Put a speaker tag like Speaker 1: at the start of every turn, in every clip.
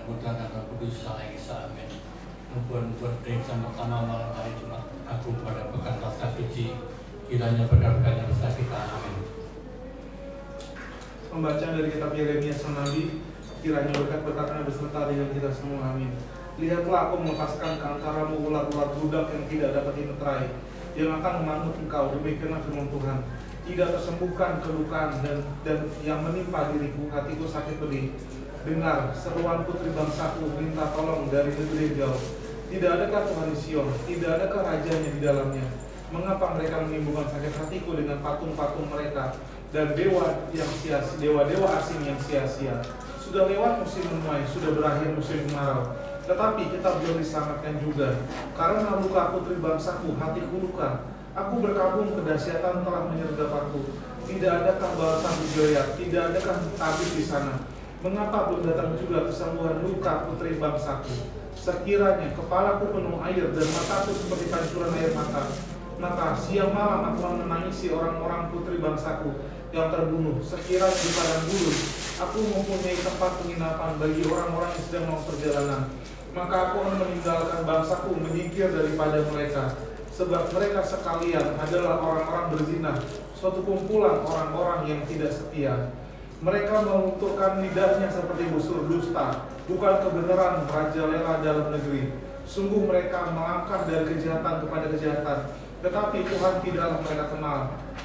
Speaker 1: dan Putra dan Roh Kudus, saling amin. Nubuat periksa pertama malam hari Jumat Agung pada pekan Paskah Suci, kiranya berkat-berkatnya beserta kita, amin.
Speaker 2: Pembacaan dari kitab Yeremia sang Nabi, kiranya berkat-berkatnya beserta dengan kita semua, amin. Lihatlah, aku melepaskan ke antaramu ular-ular budak yang tidak dapat dimeterai, yang akan memangut engkau, demikianlah firman Tuhan. Tidak tersembuhkan kedukaan dan yang menimpa diriku, hatiku sakit pedih. Dengar seruan putri bangsaku, minta tolong dari negeri jauh. Tidak adakah Tuhan di Sion? Tidak adakah rajanya di dalamnya? Mengapa mereka menimbulkan sakit hatiku dengan patung-patung mereka dan dewa-dewa asing yang sia-sia? Sudah lewat musim menuai, sudah berakhir musim kemarau, tetapi kita belum diselamatkan juga. Karena luka putri bangsaku, hatiku luka. Aku berkabung, kedahsyatan telah menyergap aku. Tidak adakah balasan di Gilead? Tidak adakah tabib di sana? Mengapa belum datang juga kesembuhan luka putri bangsaku? Sekiranya kepalaku penuh air dan mataku seperti pancuran air mata, maka siang malam aku menangisi orang-orang putri bangsaku yang terbunuh. Sekiranya di padang gurun aku mempunyai tempat penginapan bagi orang-orang yang sedang mau perjalanan, maka aku akan meninggalkan bangsaku menyingkir daripada mereka. Sebab mereka sekalian adalah orang-orang berzina, suatu kumpulan orang-orang yang tidak setia. Mereka melunturkan lidahnya seperti busur dusta, bukan kebenaran merajalela dalam negeri. Sungguh mereka melangkah dari kejahatan kepada kejahatan, tetapi Tuhan tidaklah mereka kenal.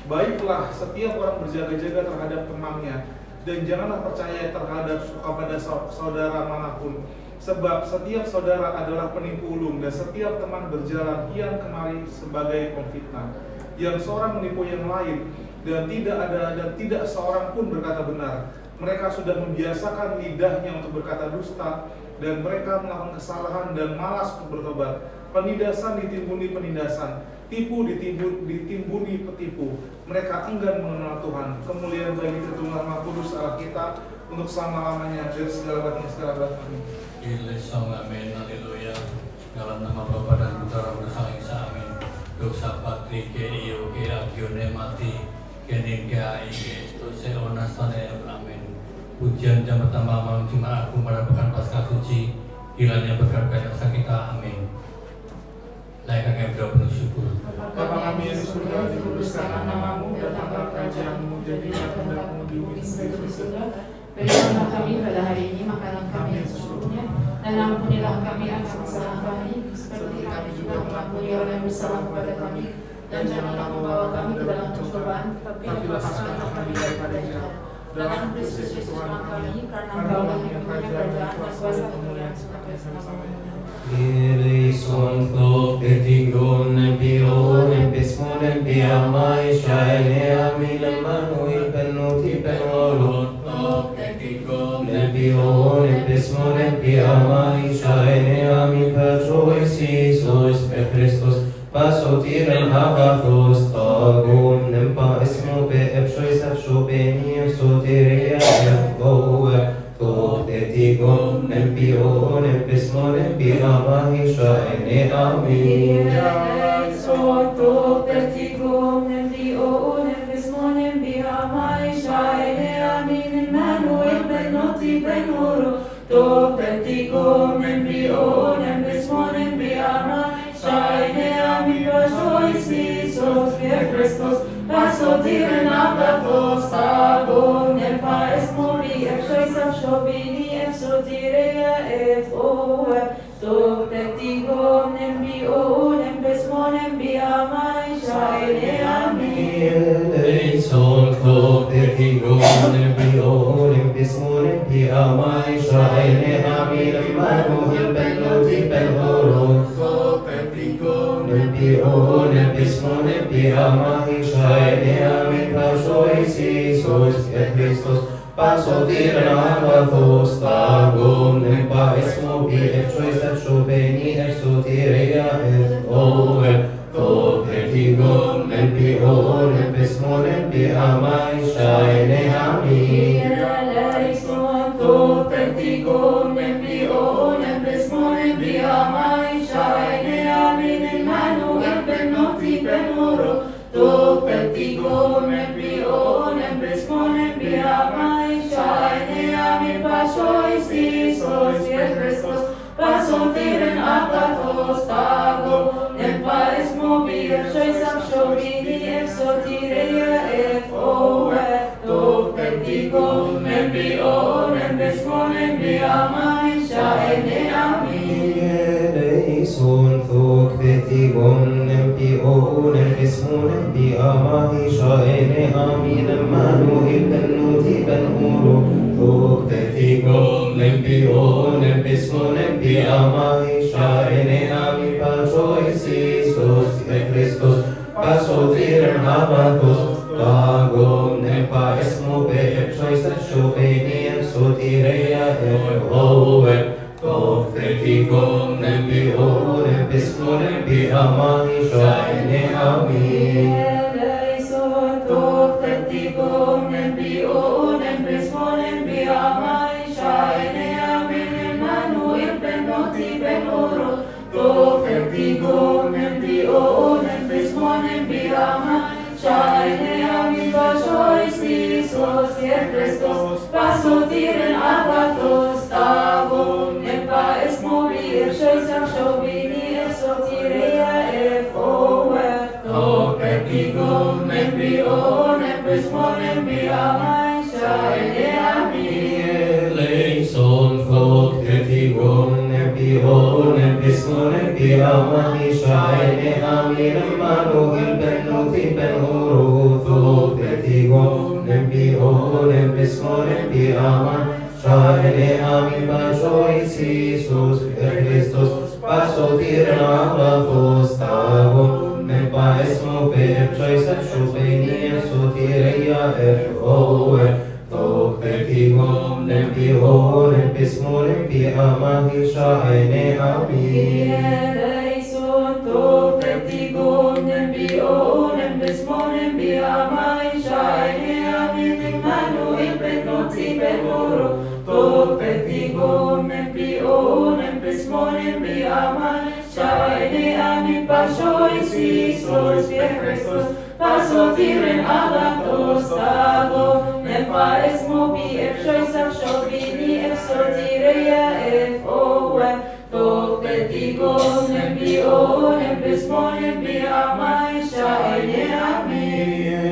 Speaker 2: Baiklah setiap orang berjaga-jaga terhadap temannya, dan janganlah percaya terhadap kepada saudara manapun. Sebab setiap saudara adalah penipu ulung, dan setiap teman berjalan kian kemari sebagai pemfitnah. Yang seorang menipu yang lain, dan tidak seorang pun berkata benar. Mereka sudah membiasakan lidahnya untuk berkata dusta, dan mereka melakukan kesalahan dan malas untuk bertobat. Penindasan ditimbuni penindasan, tipu ditimbuni petipu. Mereka enggan mengenal Tuhan. Kemuliaan bagi Tritunggal Maha Kudus Allah kita untuk selama-lamanya dari segala batin segala batin. Amin.
Speaker 1: Amin, haleluya. Dalam nama Bapa dan Putra dan Roh Kudus, amin. Dosa patri ke iyo ke agione mati kening ke aike stose onasane, amin. Pujian jam pertama malam Jumat Agung pada pekan Paskah Suci, kiranya berkat-berkat beserta kita, amin. Layaknya kami berdoa penuh syukur.
Speaker 2: Bapa kami yang di surga, dikuduskanlah namamu, datanglah kerajaanmu, jadilah kehendakmu di bumi seperti di surga.
Speaker 3: Berikanlah kami pada hari ini makanan kami yang sesungguhnya, dan ampunilah kami akan kesalahan kami, seperti kami juga mengampuni orang yang bersalah kepada kami, dan janganlah membawa kami ke dalam pencobaan, tetapi lepaskanlah kami daripada jahat. Dalam Kristus Yesus Tuhan kami, karena Engkaulah yang punya kerajaan dan kuasa kemuliaan sampai selama-lamanya.
Speaker 4: Eleison to petigon pione pesmone piamai shaine amile manuil penuti penolo to petigon pione pesmone piamai shaine ami perjoisi sois per Christus pasotiren hagathos tagon nempa esmo pe epsois afshopeni soteria ergoe to petigon pione pesmone piamai shaine ami
Speaker 3: Soto pertigon pione pesmone piamai shaine ami Emmanuel benoti benoro to pertigon pione pesmone piamai shaine ami pasoisi sos per Christus pasotiren agathos tagon nempa esmoni epsois afshopeni epsotirea efoe to petigon pione pesmone piamai shaine ami
Speaker 4: Eleison to petigon pione pesmone piamai shaine ami Emmanuel penuti penoro to petigon pione pesmone piamai shaine ami pasoisi sois per Christus pasotiren agathos tagon nempa esmo pi epsois afshopeni epsotirea efoe to petigon pione pesmone piamai shaine ami
Speaker 3: Eleison to petigon pione pesmone piamai shaine ami Emmanuel benoti benoro to petigon pione pesmone piamai shaine ami pasoisi sois per agathos tago, nempaes mobir, choisak shobini, exotireia, F-O-E, to pertigo, nembio, nembesmo, nembiamai, shaene amin.
Speaker 4: Eleison thok petigon nempio nempismo nempiamahi shaene amin Emmanuel bennuti benhuru thok petigon nempio nempismo nempiamahi shaene amin Pachois Iisus e Christus pasotiren habatos Tagom nempa esmo be epsois shopeni exotireia F-O-E Tok petigon nembio nempismo nempiamahi shaene amin
Speaker 3: Eleison tok pertigo, nembio, nembesmo, nembiamai, shaene amin Emmanuel benoti benoro, tok pertigo, nembio, nembesmo, nembiamai, shaene amin Pachois Iisus e Christus pasotiren agathos tago, nempaes mobir, choisak shobini, exotireia, F-O-E, tok pertigo, nembio, nembesmo, nembiamai, shaene amin.
Speaker 4: Eleison thok petigon nempio nempismo nempiamahi shaene amin Emmanuel bennuti benhuru thok petigon nempio nempismo nempiamahi shaene amin Pachois Iisus e Christus pasotiren agathos tagom nempaesmo be epsois shopeni exotireia F-O-E Tok petigon nempio nempismo nempiamahi shaene amin
Speaker 3: Eleison tok pertigo, nembio, nembesmo, nembiamai, shaene amin Emmanuel benoti benoro, tok pertigo, nembio, nembesmo, nembiamai, shaene amin Pachois Iisus e Christus pasotiren agathos tago, nempaes mobir, choisak shobini, exotireia, F-O-E, tok pertigo, nembio, nembesmo, nembiamai, shaene amin.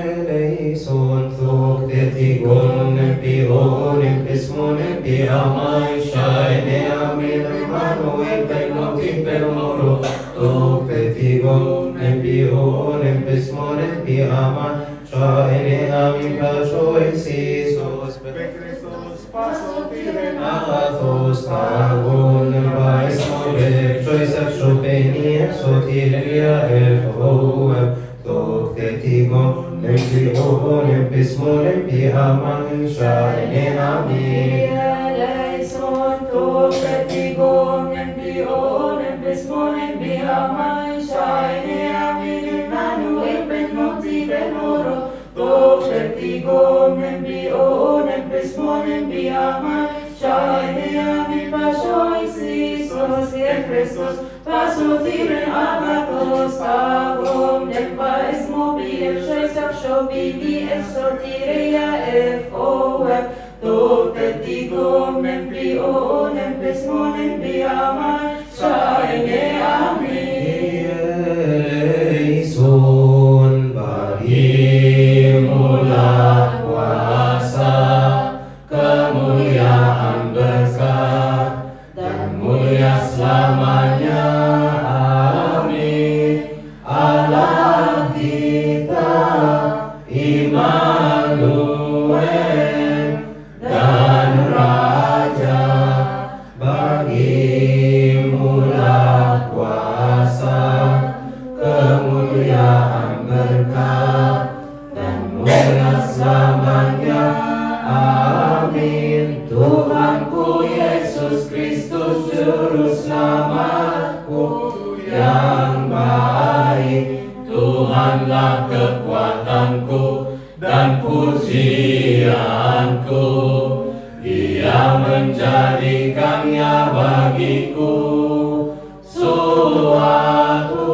Speaker 4: Eleison thok petigon nempio nempismo nempiamai shaene amin Emmanuel benoti benoro Tok petigon nempio nempismo nempiamai shaene amin Pachois Iisus
Speaker 2: e Christus pasotiren
Speaker 4: agathos tagon nempaesmo be choisak shopeni exotireia F-O-E Tok petigon nempio nempismo nempiamai shaene amin
Speaker 3: Eleison tok pertigo, nembio, nembesmo, nembiamai, shaene amin Emmanuel benoti benoro, tok pertigo, nembio, nembesmo, nembiamai, shaene amin Pachois Iisus e Christus pasotiren agathos tago, nempaes mobir, choisak shobini, exotireia, F-O-E, tok pertigo, nembio, nembesmo, nembiamai, shaene amin.
Speaker 4: Eleison bagimulah kuasa kemuliaan berkat dan mulia selamanya amin Allah kita Immanuel dan Raja bagimulah kuasa kemuliaan berkat dan mulia selamanya amin Tuhanku Yesus Kristus Juru Selamatku yang baik Tuhanlah kekuatanku dan pujianku Dia menjadikannya bagiku suatu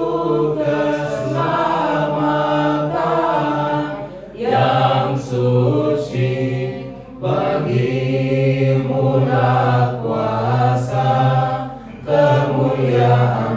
Speaker 4: keselamatan yang suci bagimu lah kuasa kemuliaan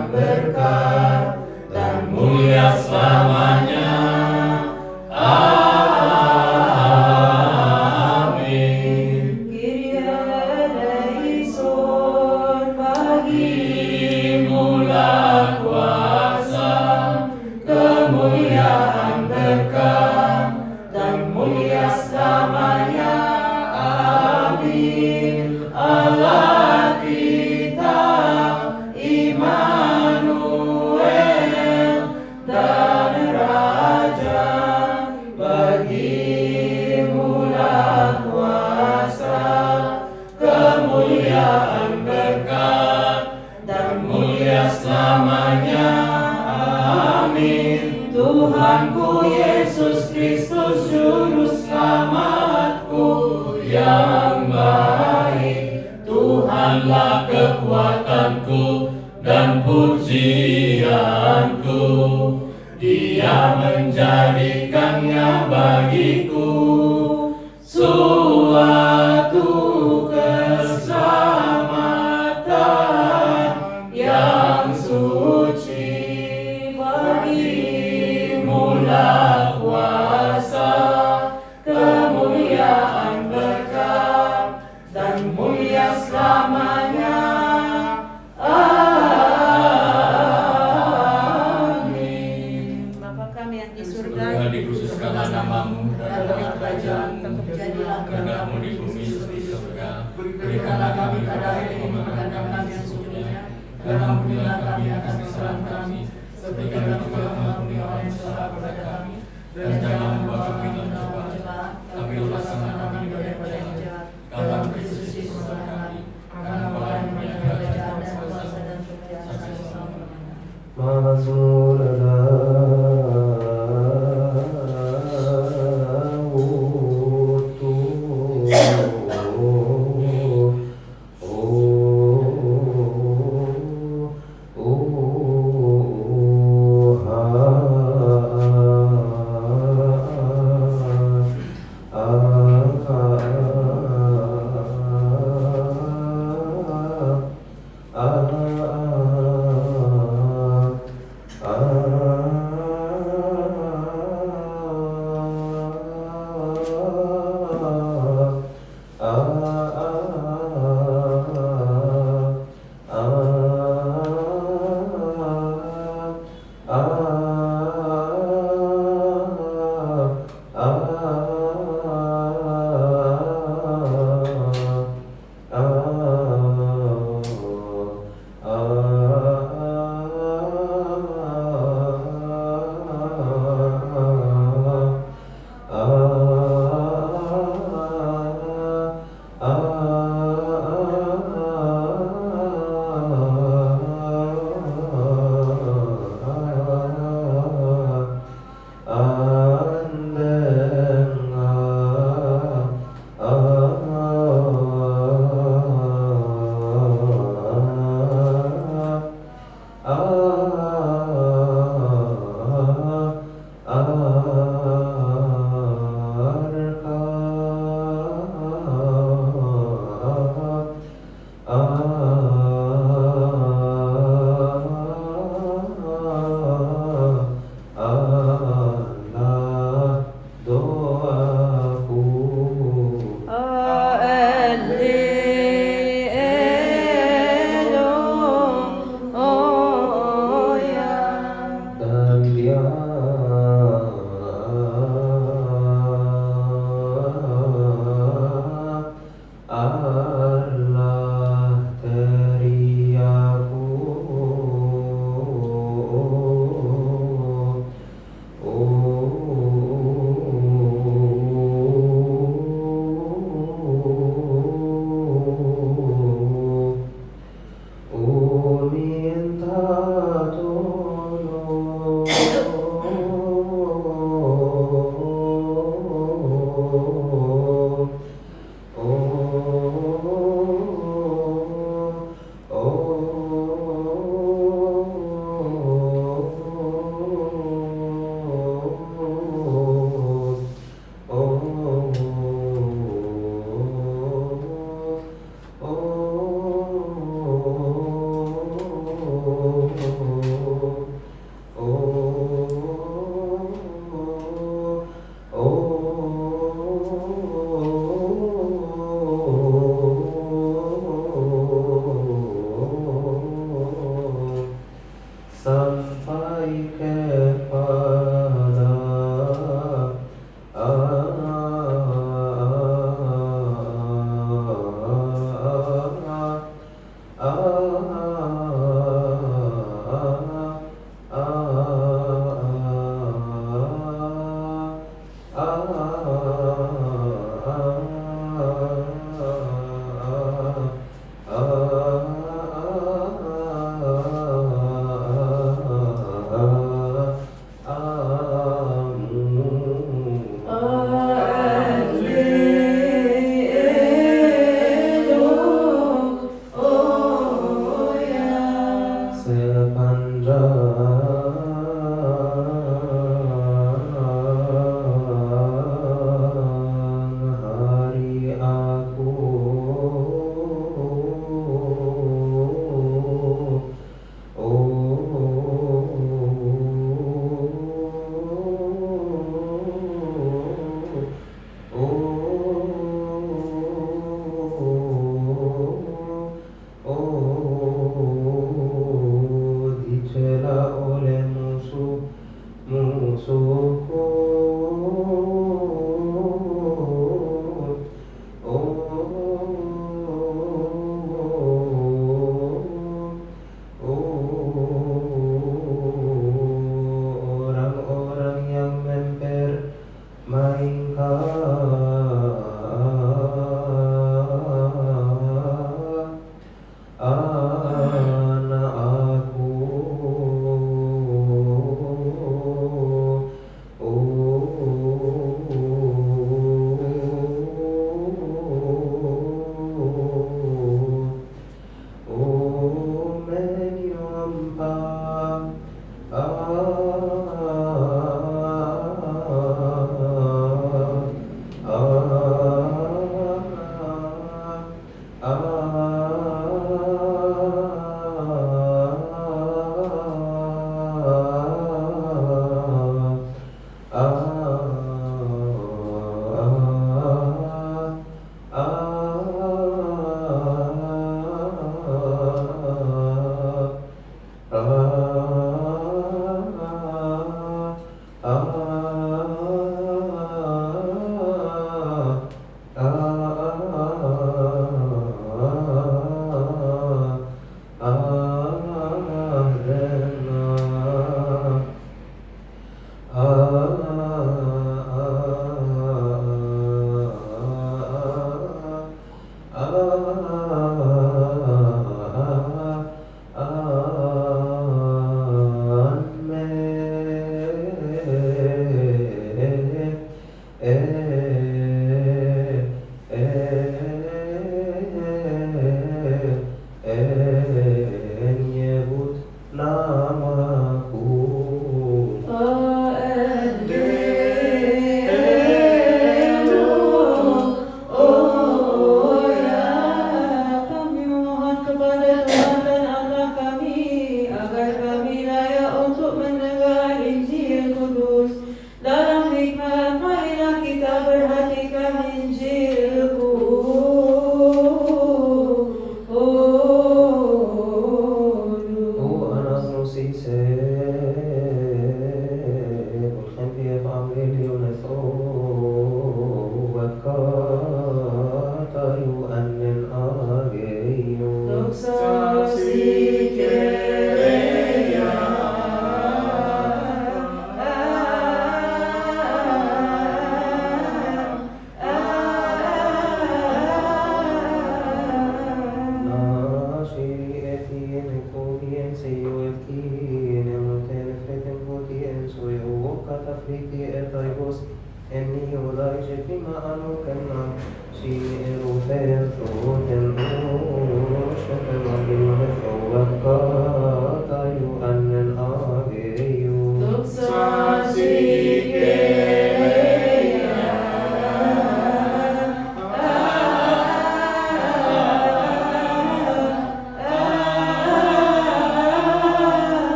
Speaker 4: Kristus Juru Selamatku yang baik. Tuhanlah kekuatanku dan pujianku, Dia menjadikannya bagiku suatu keselamatan yang suci. Bagimu-lah kuasa, kemuliaan, berkat, dan mulia selamanya. Amin.
Speaker 5: Bapa kami yang di surga,
Speaker 1: Surga dikhususkanlah namamu, datanglah kerajaanmu,
Speaker 5: jadilah
Speaker 1: kehendakmu di bumi seperti di surga. Berikanlah kami pada hari ini makan kami yang sesungguhnya, dan ampunilah kami akan kesalahan kami, seperti kami juga mengampuni orang yang salah kepada kami. Dan jangan membawa kami dalam cobaan, tapi lepaskanlah kami daripada yang jahat. Karena Kristus Yesus Tuhan kami, karena Engkau yang punya kerajaan dan kuasa dan kemuliaan sampai selama-lamanya.
Speaker 6: Mazmur Ande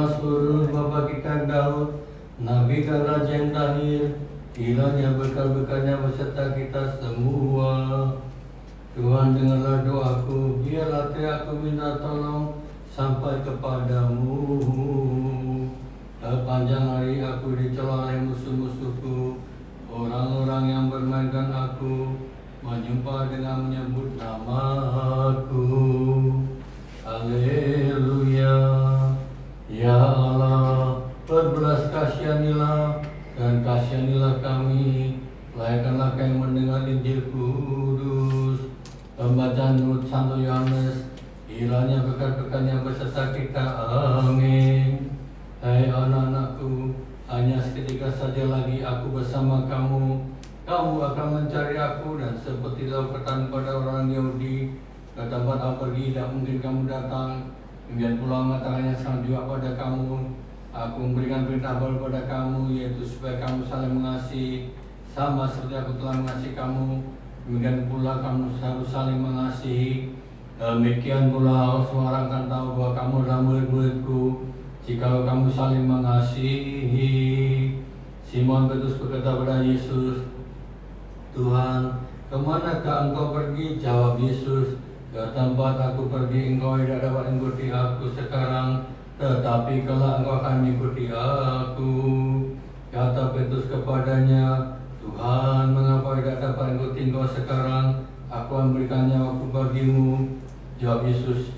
Speaker 1: Mazmur Bapa kita Daud, Nabi Raja yang Daniel, kiranya berkat-berkatnya beserta kita semua. Tuhan, dengarlah doaku, biarlah teriakku minta tolong sampai kepadamu. Sepanjang hari aku dicela oleh musuh-musuhku, orang-orang yang bermainkan aku menjumpa dengan menyebut namaku. Haleluya. Ya Allah, berbelas kasihanilah dan kasihanilah kami. Layakkanlah kami mendengar Injil kudus. Pembacaan menurut Santo Yohanes. Kiranya berkat-berkatnya beserta kita. Amin. Hai anak-anakku, hanya seketika saja lagi aku bersama kamu. Kamu akan mencari aku, dan seperti lakukan pada orang Yahudi, ke tempat aku pergi tidak mungkin kamu datang. Kemudian pula mengatakannya sekarang juga pada kamu. Aku memberikan perintah baru pada kamu, yaitu supaya kamu saling mengasihi, sama seperti aku telah mengasihi kamu. Demikian pula kamu harus saling mengasihi. Demikian pula semua orang akan tahu bahwa kamu adalah murid-muridku, jikalau kamu saling mengasihi. Simon Petrus berkata kepada Yesus, Tuhan, kemanakah engkau pergi? Jawab Yesus, ke tempat aku pergi engkau tidak dapat mengikuti aku sekarang, tetapi kelak engkau akan mengikuti aku. Kata Petrus kepadanya, Tuhan, mengapa tidak dapat mengikuti engkau sekarang? Aku akan memberikan nyawaku bagimu. Jawab Yesus,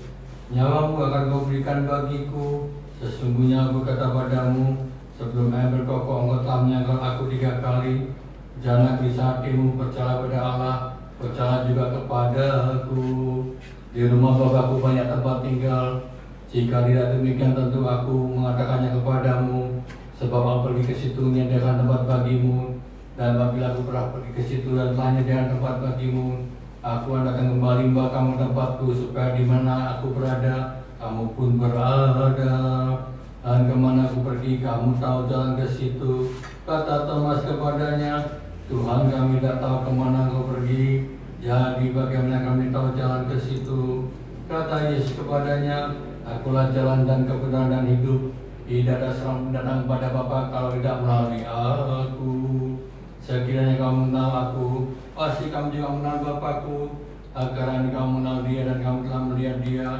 Speaker 1: nyawamu akan kau berikan bagiku. Sesungguhnya aku kata padamu, sebelum ayam berkokok engkau telah menyangkal aku 3 kali. Janganlah gelisah hatimu, percaya pada Allah, percaya juga kepada aku. Di rumah Bapakku banyak tempat tinggal. Jika tidak demikian tentu aku mengatakannya kepadamu, sebab aku pergi ke situ menyediakan tempat bagimu. Dan apabila aku pernah pergi ke situ dan telah menyediakan tempat bagimu, aku akan kembali membawa kamu tempatku, supaya di mana aku berada, kamu pun berada. Dan kemana aku pergi, kamu tahu jalan ke situ. Kata Thomas kepadanya, Tuhan, kami tidak tahu kemana engkau pergi, jadi bagaimana kami tahu jalan ke situ? Kata Yesus kepadanya, akulah jalan dan kebenaran dan hidup. Tidak ada seorang pun datang kepada Bapa kalau tidak melalui aku. Sekiranya kamu mengenal aku, pasti kamu juga mengenal Bapakku. Agar kamu mengenal dia dan kamu telah melihat dia.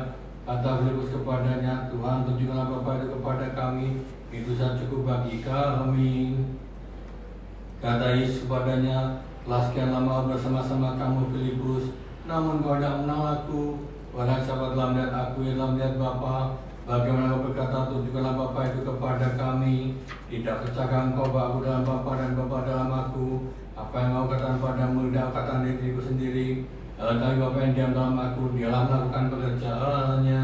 Speaker 1: Kata Filipus kepadanya, Tuhan, tunjukkanlah Bapa itu kepada kami, itu sudah cukup bagi kami. Kata Yesus kepadanya, telah sekian lama bersama-sama kamu Filipus, namun kau tidak mengenal aku. Barang siapa telah melihat aku, ia telah melihat Bapa. Bagaimana kau berkata, tunjukkanlah Bapa itu kepada kami? Tidak percaya engkau bahwa aku dalam Bapa dan Bapa dalam aku? Apa yang kau katakan padamu, tidak aku katakan dari diriku sendiri. Tapi Bapa yang diam dalam aku, dialah melakukan pekerjaannya.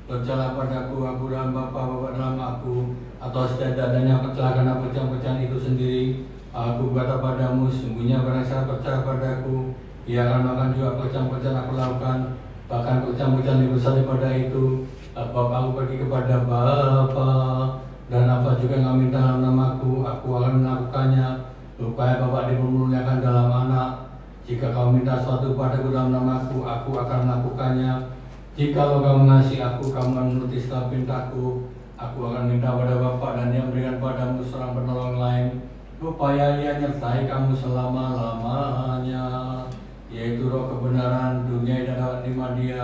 Speaker 1: Percayalah padaku, aku dalam Bapa, Bapa dalam aku. Atau setidak-tidaknya percayalah karena pekerjaan itu sendiri. Aku berkata padamu, sungguhnya barang siapa percaya padaku, ia akan melakukan juga pekerjaan-pekerjaan aku lakukan, bahkan pekerjaan-pekerjaan lebih besar daripada itu. Sebab aku pergi kepada Bapa, dan apa juga yang kau minta dalam namaku, aku akan melakukannya, supaya Bapa dipermuliakan dalam Anak. Jika kau minta sesuatu padaku dalam namaku, aku akan melakukannya. Jikalau kau mengasihi aku, kamu akan menuruti segala perintahku. Aku akan minta pada Bapa, dan Dia memberikan padamu seorang penolong lain, supaya Ia menyertai kamu selama-lamanya, yaitu Roh kebenaran. Dunia tidak dapat menerima Dia,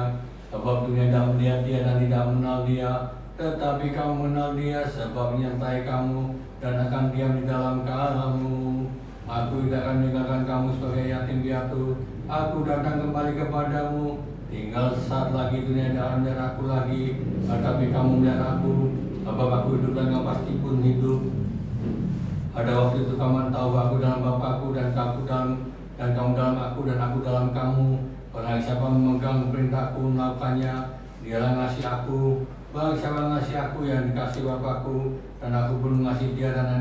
Speaker 1: sebab dunia tidak melihat Dia dan tidak mengenal Dia. Tetapi kamu mengenal Dia, sebab menyertai kamu dan akan diam di dalam kamu. Aku tidak akan meninggalkan kamu sebagai yatim piatu. Aku datang kembali kepadamu. Tinggal saat lagi dunia tidak akan melihat aku lagi, tetapi kamu melihat aku. Sebab aku hidup dan kamu pasti pun hidup. Pada waktu itu kamu tahu bahwa aku dalam Bapakku dan kamu dalam aku dan aku dalam kamu. Barang siapa memegang perintahku melakukannya, dialah mengasihi aku. Barang siapa mengasihi aku yang dikasihi Bapakku, dan aku pun mengasihi dia dan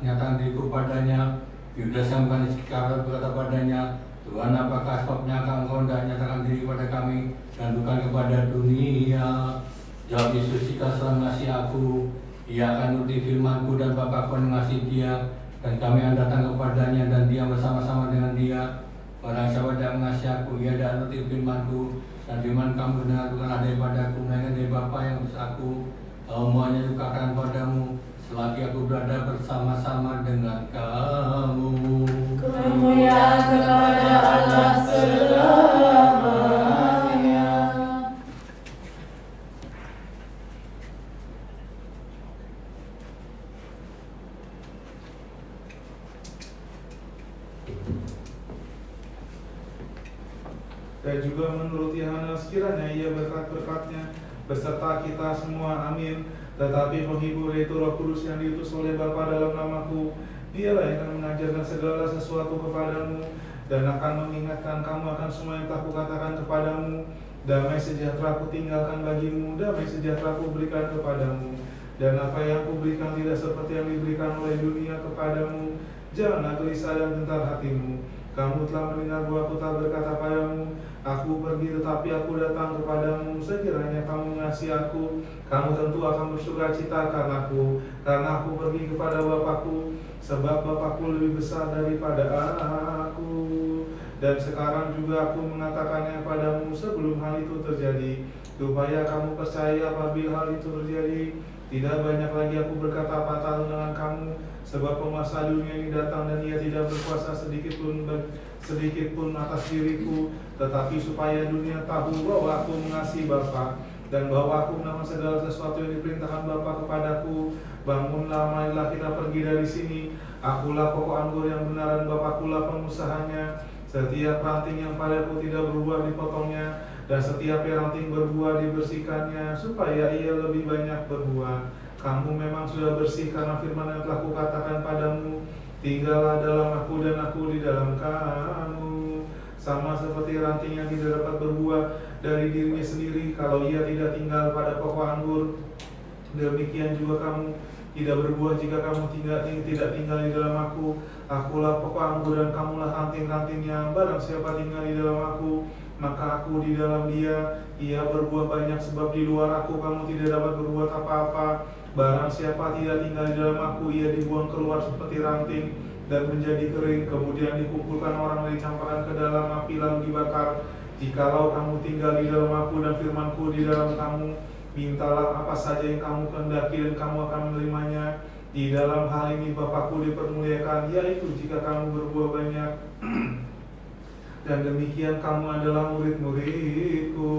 Speaker 1: nyatakan diriku padanya. Yudas yang bukan Iskariot berkata padanya, Tuhan, apakah sebabnya engkau tidak nyatakan diri kepada kami dan bukan kepada dunia? Jawab Yesus, jika seorang mengasihi aku, ia akan menuruti firmanku, dan Bapakku akan mengasihi dia, dan kami akan datang kepadanya dan dia bersama-sama dengan dia. Barang siapa tidak mengasihi aku, ia tidak menuruti firmanku, dan firman kamu dengar bukanlah daripadaku, melainkan dari Bapa yang utus aku. Semuanya dikatakan padamu, selagi aku berada bersama-sama dengan kamu.
Speaker 4: Kemuliaan kepada Allah selamanya.
Speaker 2: Dan juga menurut Yohanes, kiranya ia berkat-berkatnya beserta kita semua, amin. Tetapi penghibur yaitu Roh Kudus yang diutus oleh Bapa dalam namaku, dialah yang akan mengajarkan segala sesuatu kepadamu dan akan mengingatkan kamu akan semua yang telah kukatakan kepadamu. Damai sejahtera ku tinggalkan bagimu, damai sejahtera ku berikan kepadamu. Dan apa yang kuberikan tidak seperti yang diberikan oleh dunia kepadamu. Janganlah gelisah dan gentar hatimu. Kamu telah mendengar bahwa aku telah berkata padamu, aku pergi tetapi aku datang kepadamu. Sekiranya kamu mengasihi aku, kamu tentu akan bersuka cita karena aku pergi kepada Bapakku, sebab Bapakku lebih besar daripada aku. Dan sekarang juga aku mengatakannya padamu sebelum hal itu terjadi, supaya kamu percaya apabila hal itu terjadi. Tidak banyak lagi aku berkata patah dengan kamu, sebab penguasa dunia ini datang dan ia tidak berkuasa sedikit pun atas diriku, tetapi supaya dunia tahu bahwa aku mengasihi Bapa dan bahwa aku menahan segala sesuatu yang diperintahkan Bapa kepadaku. Bangunlah, marilah kita pergi dari sini. Akulah pokok anggur yang benar dan Bapakkulah pengusahanya. Setiap ranting yang padaku tidak berbuah dipotongnya, dan setiap ranting berbuah dibersihkannya, supaya ia lebih banyak berbuah. Kamu memang sudah bersih karena firman yang telah kukatakan padamu. Tinggallah dalam aku dan aku di dalam kamu. Sama seperti ranting yang tidak dapat berbuah dari dirinya sendiri kalau ia tidak tinggal pada pokok anggur, demikian juga kamu tidak berbuah jika kamu tidak tinggal di dalam aku. Akulah pokok anggur dan kamulah ranting-rantingnya. Barang siapa tinggal di dalam aku, maka aku di dalam dia, ia berbuah banyak, sebab di luar aku kamu tidak dapat berbuat apa-apa. Barang siapa tidak tinggal di dalam aku, ia dibuang keluar seperti ranting dan menjadi kering, kemudian dikumpulkan orang dan dicampakkan ke dalam api lalu dibakar. Jikalau kamu tinggal di dalam aku dan firmanku di dalam kamu, mintalah apa saja yang kamu kehendaki dan kamu akan menerimanya. Di dalam hal ini Bapakku dipermuliakan, yaitu jika kamu berbuah banyak. Dan demikian kamu adalah murid-muridku.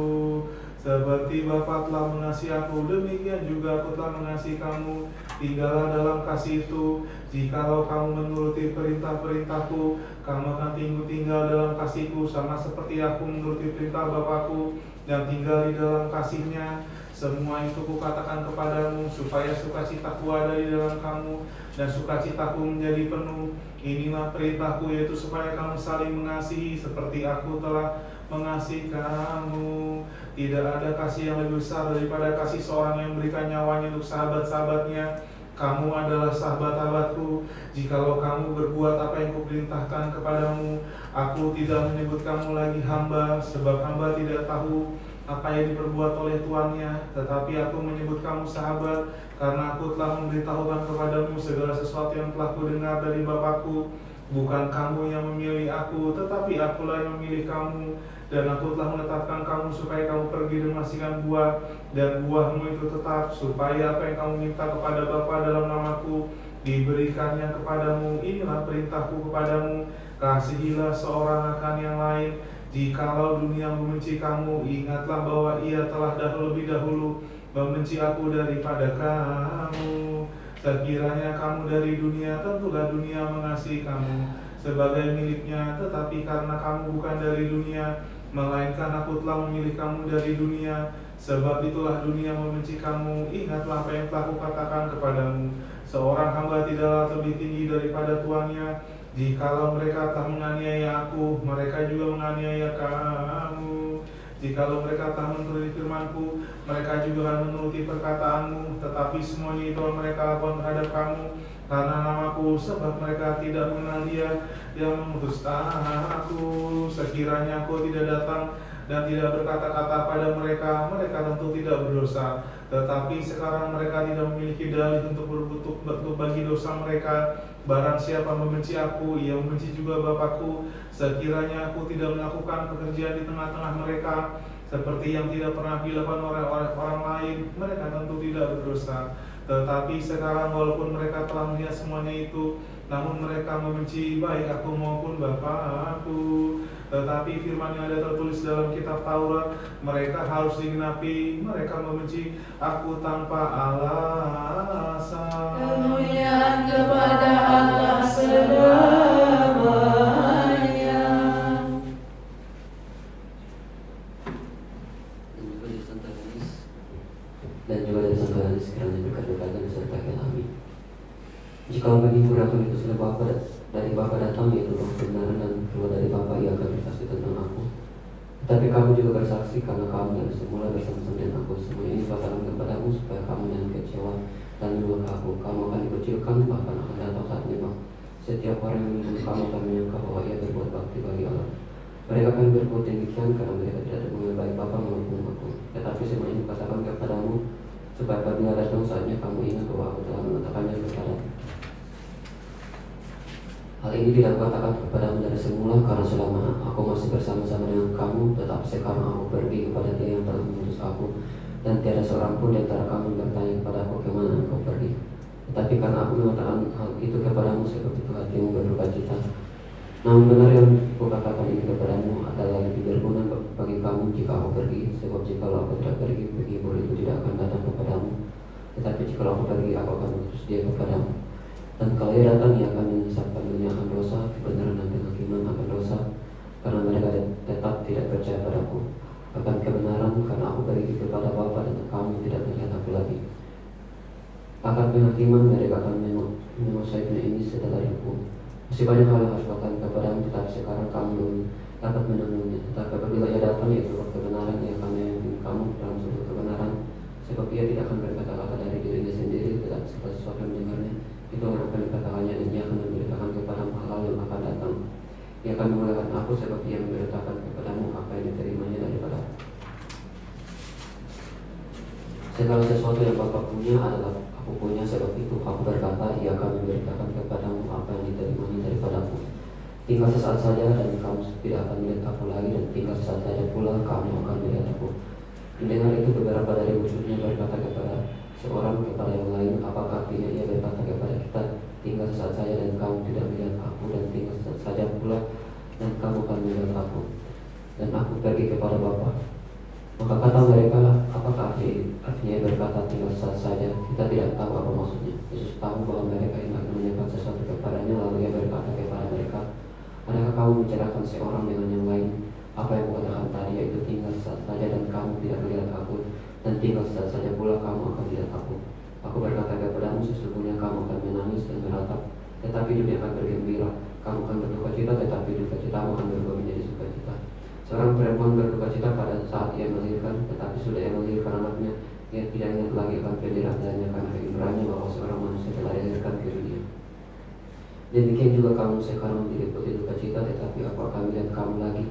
Speaker 2: Seperti Bapa telah mengasihi aku, demikian juga aku telah mengasihi kamu. Tinggallah dalam kasih itu. Jikalau kamu menuruti perintah-perintahku, kamu akan tinggal dalam kasihku, sama seperti aku menuruti perintah Bapakku dan tinggal di dalam kasihnya. Semua itu kukatakan kepadamu, supaya sukacitaku ada di dalam kamu dan sukacitaku menjadi penuh. Inilah perintahku, yaitu supaya kamu saling mengasihi seperti aku telah mengasihi kamu. Tidak ada kasih yang lebih besar daripada kasih seorang yang memberikan nyawanya untuk sahabat-sahabatnya. Kamu adalah sahabat-sahabatku jikalau kamu berbuat apa yang kuperintahkan kepadamu. Aku tidak menyebut kamu lagi hamba, sebab hamba tidak tahu apa yang diperbuat oleh tuannya, tetapi aku menyebut kamu sahabat, karena aku telah memberitahukan kepadamu segala sesuatu yang telah kudengar dari Bapakku. Bukan kamu yang memilih aku, tetapi akulah yang memilih kamu, dan aku telah menetapkan kamu supaya kamu pergi dan menghasilkan buah, dan buahmu itu tetap, supaya apa yang kamu minta kepada Bapa dalam namaku diberikannya kepadamu. Inilah perintahku kepadamu, kasihilah seorang akan yang lain. Jikalau dunia membenci kamu, ingatlah bahwa ia telah lebih dahulu membenci aku daripada kamu. Sekiranya kamu dari dunia, tentulah dunia mengasihi kamu sebagai miliknya. Tetapi karena kamu bukan dari dunia, melainkan aku telah memilih kamu dari dunia, sebab itulah dunia membenci kamu. Ingatlah apa yang telah kukatakan kepadamu, seorang hamba tidaklah lebih tinggi daripada tuannya. Jikalau mereka telah menganiaya aku, mereka juga menganiaya kamu. Jikalau mereka telah menuruti firmanku, mereka juga akan menuruti perkataanmu. Tetapi semuanya itu mereka lakukan terhadap kamu karena namaku, sebab mereka tidak mengenal Dia yang mengutus aku. Sekiranya aku tidak datang dan tidak berkata-kata pada mereka, mereka tentu tidak berdosa. Tetapi sekarang mereka tidak memiliki dalih untuk berbagi dosa mereka. Barang siapa membenci aku, ia membenci juga Bapakku. Sekiranya aku tidak melakukan pekerjaan di tengah-tengah mereka seperti yang tidak pernah dilakukan oleh orang lain, mereka tentu tidak berdosa. Tetapi sekarang walaupun mereka telah melihat semuanya itu, namun mereka membenci baik aku maupun Bapakku. Tetapi firman yang ada tertulis dalam kitab Taurat, mereka harus digenapi. Mereka membenci aku tanpa alasan.
Speaker 4: Kemuliaan kepada Allah selamanya.
Speaker 5: Dan juga dari Santo Yohanes kiranya berkat-berkatnya disertai kami. Jikalau menghibur akan itu sudah dari Bapa datang, yaitu Roh kebenaran, dan keluar dari Bapa, ia akan bersaksi tentang aku. Tetapi kamu juga bersaksi karena kamu dari semula bersama-sama dengan aku. Semua ini katakan kepadamu supaya kamu jangan kecewa dan menolak aku. Kamu akan dikucilkan, bahkan akan datang saatnya bang. Setiap orang yang menuntut kamu akan menyangka bahwa ia berbuat bakti bagi Allah. Mereka akan berbuat demikian karena mereka tidak mengenal baik Bapa maupun aku. Tetapi semua ini katakan kepadamu supaya apabila datang saatnya kamu ingat bahwa aku telah mengatakannya kepadamu. Hal ini tidak katakan kepadamu dari semula karena selama aku masih bersama-sama dengan kamu, tetapi sekarang aku pergi kepada Dia yang telah mengutus aku, dan tiada seorang pun di antara kamu bertanya kepada aku kemana engkau pergi. Tetapi karena aku mengatakan hal itu kepadamu, sebab itu hatimu berduka cita. Namun benar yang kukatakan ini kepadamu adalah lebih berguna bagi kamu jika aku pergi, sebab jikalau aku tidak pergi, penghibur itu tidak akan datang kepadamu. Tetapi jikalau aku pergi, aku akan mengutus Dia kepadamu. Dan kalau ia datang, ia akan menyesatkan dunia akan dosa, kebenaran dan penghakiman akan dosa, karena mereka tetap tidak percaya padaku. Akan kebenaran, karena aku pergi kepada Bapa dan kamu tidak melihat aku lagi. Akan penghakiman, mereka akan menguasai dunia ini setelah dihukum. Masih banyak hal yang harus katakan kepadamu, tetapi sekarang kamu belum dapat menanggung. Tetapi apabila ia datang, yaitu Roh kebenaran, ia akan memimpin kamu dalam seluruh kebenaran, sebab ia tidak akan berkata-kata dari dirinya sendiri, tetapi segala sesuatu yang mendengarnya itu akan dikatakannya, dan ia akan memberitakan kepadamu hal-hal yang akan datang. Ia akan memuliakan aku, sebab ia memberitakan kepadamu apa yang diterimanya daripada aku. Segala sesuatu yang Bapa punya adalah aku punya, sebab itu aku berkata, ia akan memberitakan kepadamu apa yang diterimanya daripada aku. Tinggal sesaat saja dan kamu tidak akan melihat aku lagi, dan tinggal sesaat saja pula kamu akan melihat aku. Mendengar itu beberapa dari muridnya berkata kepada seorang kepada yang lain, apakah artinya ia berkata kepada kita, tinggal sesaat saja dan kamu tidak melihat aku, dan tinggal sesaat saja pula dan kamu akan melihat aku, dan aku pergi kepada Bapa. Maka kata mereka, apakah artinya berkata tinggal sesaat saja? Kita tidak tahu apa maksudnya. Yesus tahu bahwa mereka hendak menanyakan sesuatu kepadanya, lalu ia berkata kepada mereka, adakah kamu mencerahkan seorang dengan yang lain? Apa yang kukatakan tadi, yaitu tinggal sesaat saja dan kamu tidak melihat aku, dan tinggal sesaat saja pula kamu akan melihat aku. Aku berkata kepadamu, sesungguhnya kamu akan menangis dan meratap, tetapi dunia akan bergembira. Kamu akan berduka cita, tetapi duka citamu akan berubah menjadi sukacita. Seorang perempuan berduka cita pada saat ia melahirkan, tetapi sudah ia melahirkan anaknya, ia tidak ingat lagi akan penderitaannya karena kegembiraannya bahwa seorang manusia telah dilahirkan ke dunia. Demikian juga kamu sekarang diliputi duka cita, tetapi aku akan melihat kamu lagi,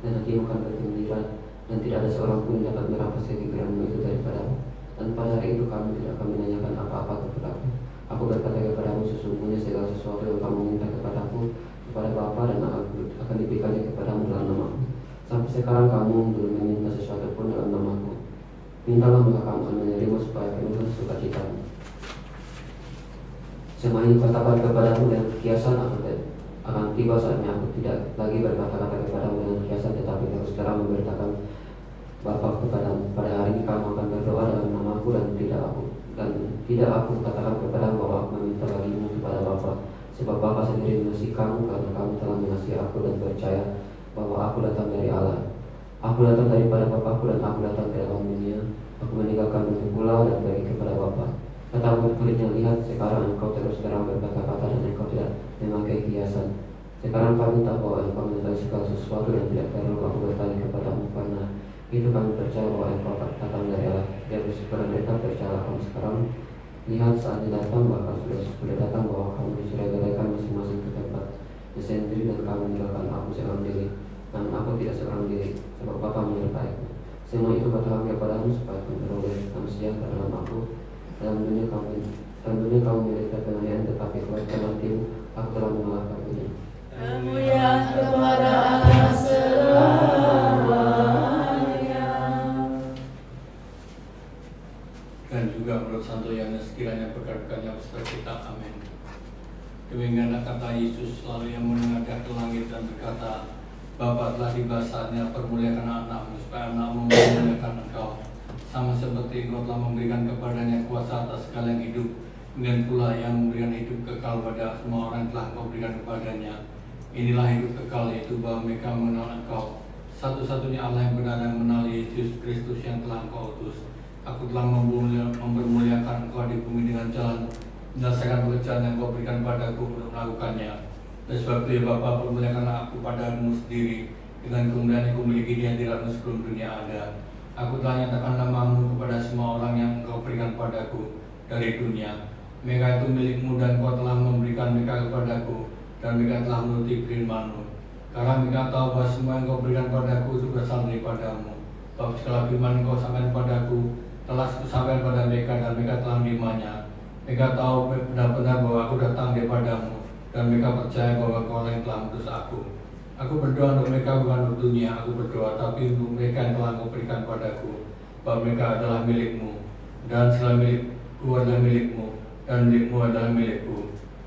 Speaker 5: dan hatimu akan bergembira, dan tidak ada seorang pun yang dapat merampas kegembiraanmu itu daripadamu. Dan pada hari itu kamu tidak akan menanyakan apa-apa kepadaku. Aku berkata kepadamu, sesungguhnya segala sesuatu yang kamu minta kepadaku kepada Bapa, dan akan diberikannya kepadamu dalam namaku. Sampai sekarang kamu belum meminta sesuatu pun dalam namaku. Mintalah, maka kamu akan menerima supaya penuhkan sukacitamu. Semua ini katakan kepadamu dengan kiasan, akan tiba saatnya aku tidak lagi berkata-kata kepadamu dengan kiasan, tetapi terus terang memberitakan Bapa kepadamu. Pada hari ini kamu akan berdoa dalam namaku, dan tidak aku katakan kepadamu bahwa aku meminta bagimu kepada Bapa, sebab Bapa sendiri mengasihi kamu karena kamu telah mengasihi aku dan percaya bahwa aku datang dari Allah. Aku datang daripada Bapakku, dan aku datang ke dalam dunia. Aku meninggalkan dunia pula dan pergi kepada Bapa. Kata murid-muridnya, lihat, sekarang engkau terus terang berkata-kata dan engkau tidak memakai kiasan. Sekarang kami tahu bahwa engkau mengetahui segala sesuatu dan tidak perlu aku bertanya kepadamu, karena itu kami percaya bahwa engkau datang dari Allah. Dia bersyukur mereka percaya kamu sekarang. Lihat, saatnya datang, bahkan sudah datang, bahwa kamu diceraikan masing-masing ke tempat sendiri, dan kamu meninggalkan aku seorang diri. Namun aku tidak seorang diri, sebab Bapa menyertaiku. Semua itu katakan kepadamu supaya kamu beroleh damai sejahtera dalam aku. Dalam dunia kamu miliki penganiayaan, tetapi kuatkan hatimu, aku telah mengalahkan dunia.
Speaker 4: Kemuliaan kepada Allah selamanya.
Speaker 1: Dan juga menurut Santo Yohanes, kiranya Yesus lalu yang menengadah ke langit dan berkata, Bapa, telah tiba saatnya permuliakan anakmu supaya anakmu memuliakan engkau, sama seperti engkau telah memberikan kepadanya kuasa atas segala yang hidup, demikian pula yang memberikan hidup kekal pada semua orang yang telah engkau berikan kepadanya. Inilah hidup kekal, yaitu bahwa mereka mengenal engkau, satu-satunya Allah yang benar, dan mengenal Yesus Kristus yang telah engkau utus. Aku telah mempermuliakan engkau di bumi dengan jalan menyelesaikan pekerjaan yang kau berikan padaku untuk melakukannya. Dan sebab itu ya Bapa, permuliakanlah aku padamu sendiri dengan kemuliaan yang kumiliki di hadiratmu sebelum dunia ada. Aku telah nyatakan namamu kepada semua orang yang engkau berikan padaku dari dunia. Mereka itu milikmu dan kau telah memberikan mereka kepadaku, dan mereka telah menuruti firman-Mu. Karena mereka tahu bahwa semua yang kau berikan padaku itu berasal daripadamu. Sebab segala firman yang kau sampaikan padaku telah kusampaikan pada mereka, dan mereka telah menerimanya. Mereka tahu benar-benar bahwa aku datang daripadamu, dan mereka percaya bahwa kau yang telah mengutus aku. Aku berdoa untuk mereka, bukan untuk dunia. Aku berdoa tapi untuk mereka yang telah kau berikan padaku, bahwa mereka adalah milikmu, dan segala milikku adalah milikmu, dan milikmu adalah milikku.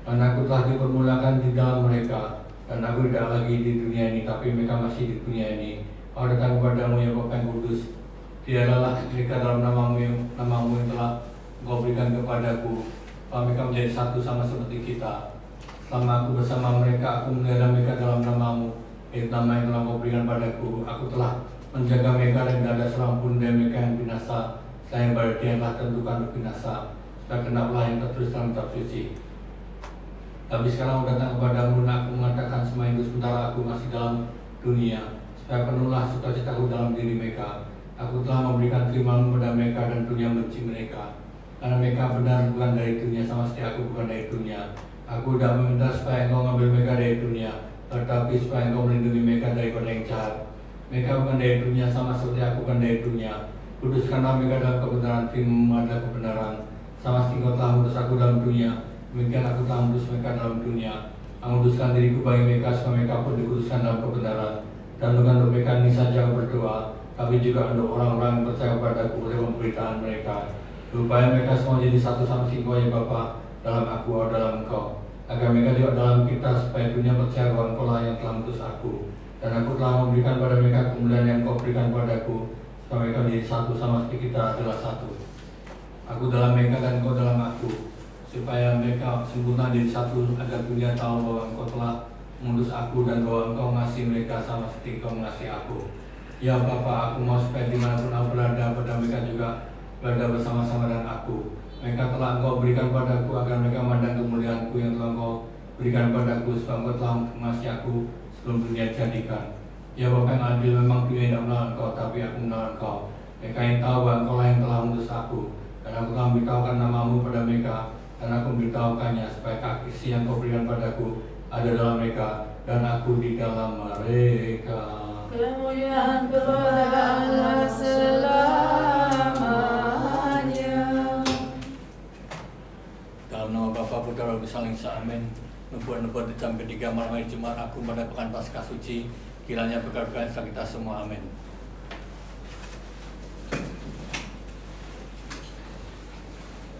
Speaker 1: Dan aku telah dipermulakan di dalam mereka, dan aku tidak lagi di dunia ini, tapi mereka masih di dunia ini. Aku datang kepadamu ya Bapa yang kudus. Dialah mereka dalam namamu yang telah Engkau berikan kepadaku, bahwa mereka menjadi satu sama seperti kita. Selama aku bersama mereka, aku memelihara mereka dalam namamu, yaitu nama yang telah Engkau berikan padaku. Aku telah menjaga mereka, dan tidak ada seorang pun dari mereka yang binasa, selain pada Dia yang telah tentukan untuk binasa, supaya genaplah yang tertulis dalam kitab suci. Tapi sekarang aku datang kepadamu, dan aku mengatakan semua itu sementara aku masih dalam dunia, supaya penuhlah sukacitaku dalam diri mereka. Aku telah memberikan firman-Mu pada mereka, dan dunia membenci mereka. Karena mereka benar bukan dari dunia, sama seperti aku bukan dari dunia. Aku tidak meminta supaya Engkau mengambil mereka dari dunia, tetapi supaya Engkau melindungi mereka daripada yang jahat. Mereka bukan dari dunia, sama seperti aku bukan dari dunia. Kuduskanlah mereka dalam kebenaran, firman-Mu adalah kebenaran. Sama seperti Engkau telah mengutus aku dalam dunia, demikian aku telah mengutus mereka dalam dunia. Aku kuduskan diriku bagi mereka, supaya mereka pun dikuduskan dalam kebenaran. Dan bukan untuk mereka ini saja aku berdoa, tapi juga untuk orang-orang yang percaya kepadaku oleh pemberitaan mereka, supaya mereka semua jadi satu sama Engkau ya Bapa, dalam aku dalam Engkau, agar mereka juga dalam kita, supaya dunia percaya bahwa Engkau lah yang telah mengutus aku. Dan aku telah memberikan pada mereka kemuliaan yang Engkau berikan padaku, supaya mereka menjadi satu sama seperti kita adalah satu. Aku dalam mereka dan Engkau dalam aku, supaya mereka sempurna jadi satu, agar dunia tahu bahwa Engkau telah mengutus aku, dan bahwa Engkau mengasihi mereka sama seperti Engkau mengasihi aku. Ya Bapa, aku mau supaya dimanapun aku berada, pada mereka juga berada bersama-sama dengan aku. Mereka telah Engkau berikan padaku, agar mereka memandang kemuliaan-Ku yang telah Engkau berikan padaku, sebab Engkau telah mengasihi aku sebelum dunia dijadikan. Ya Bapa yang adil, memang dunia tidak mengenal Engkau, tapi aku mengenal Engkau. Mereka yang tahu bahwa Engkau lah yang telah mengutus aku, dan aku telah memberitahukan namamu pada mereka, dan aku memberitahukannya supaya kasih yang Kau berikan padaku ada dalam mereka, dan aku di dalam mereka.
Speaker 4: Kemuliaan kepada Allah selamanya.
Speaker 1: Dalam nama Bapa, Putra, Roh Kudus, saling amin. Nubuat-nubuat di jam ketiga malam hari Jumat aku pada pekan Paskah suci, kiranya berkat-berkat kita semua, amin.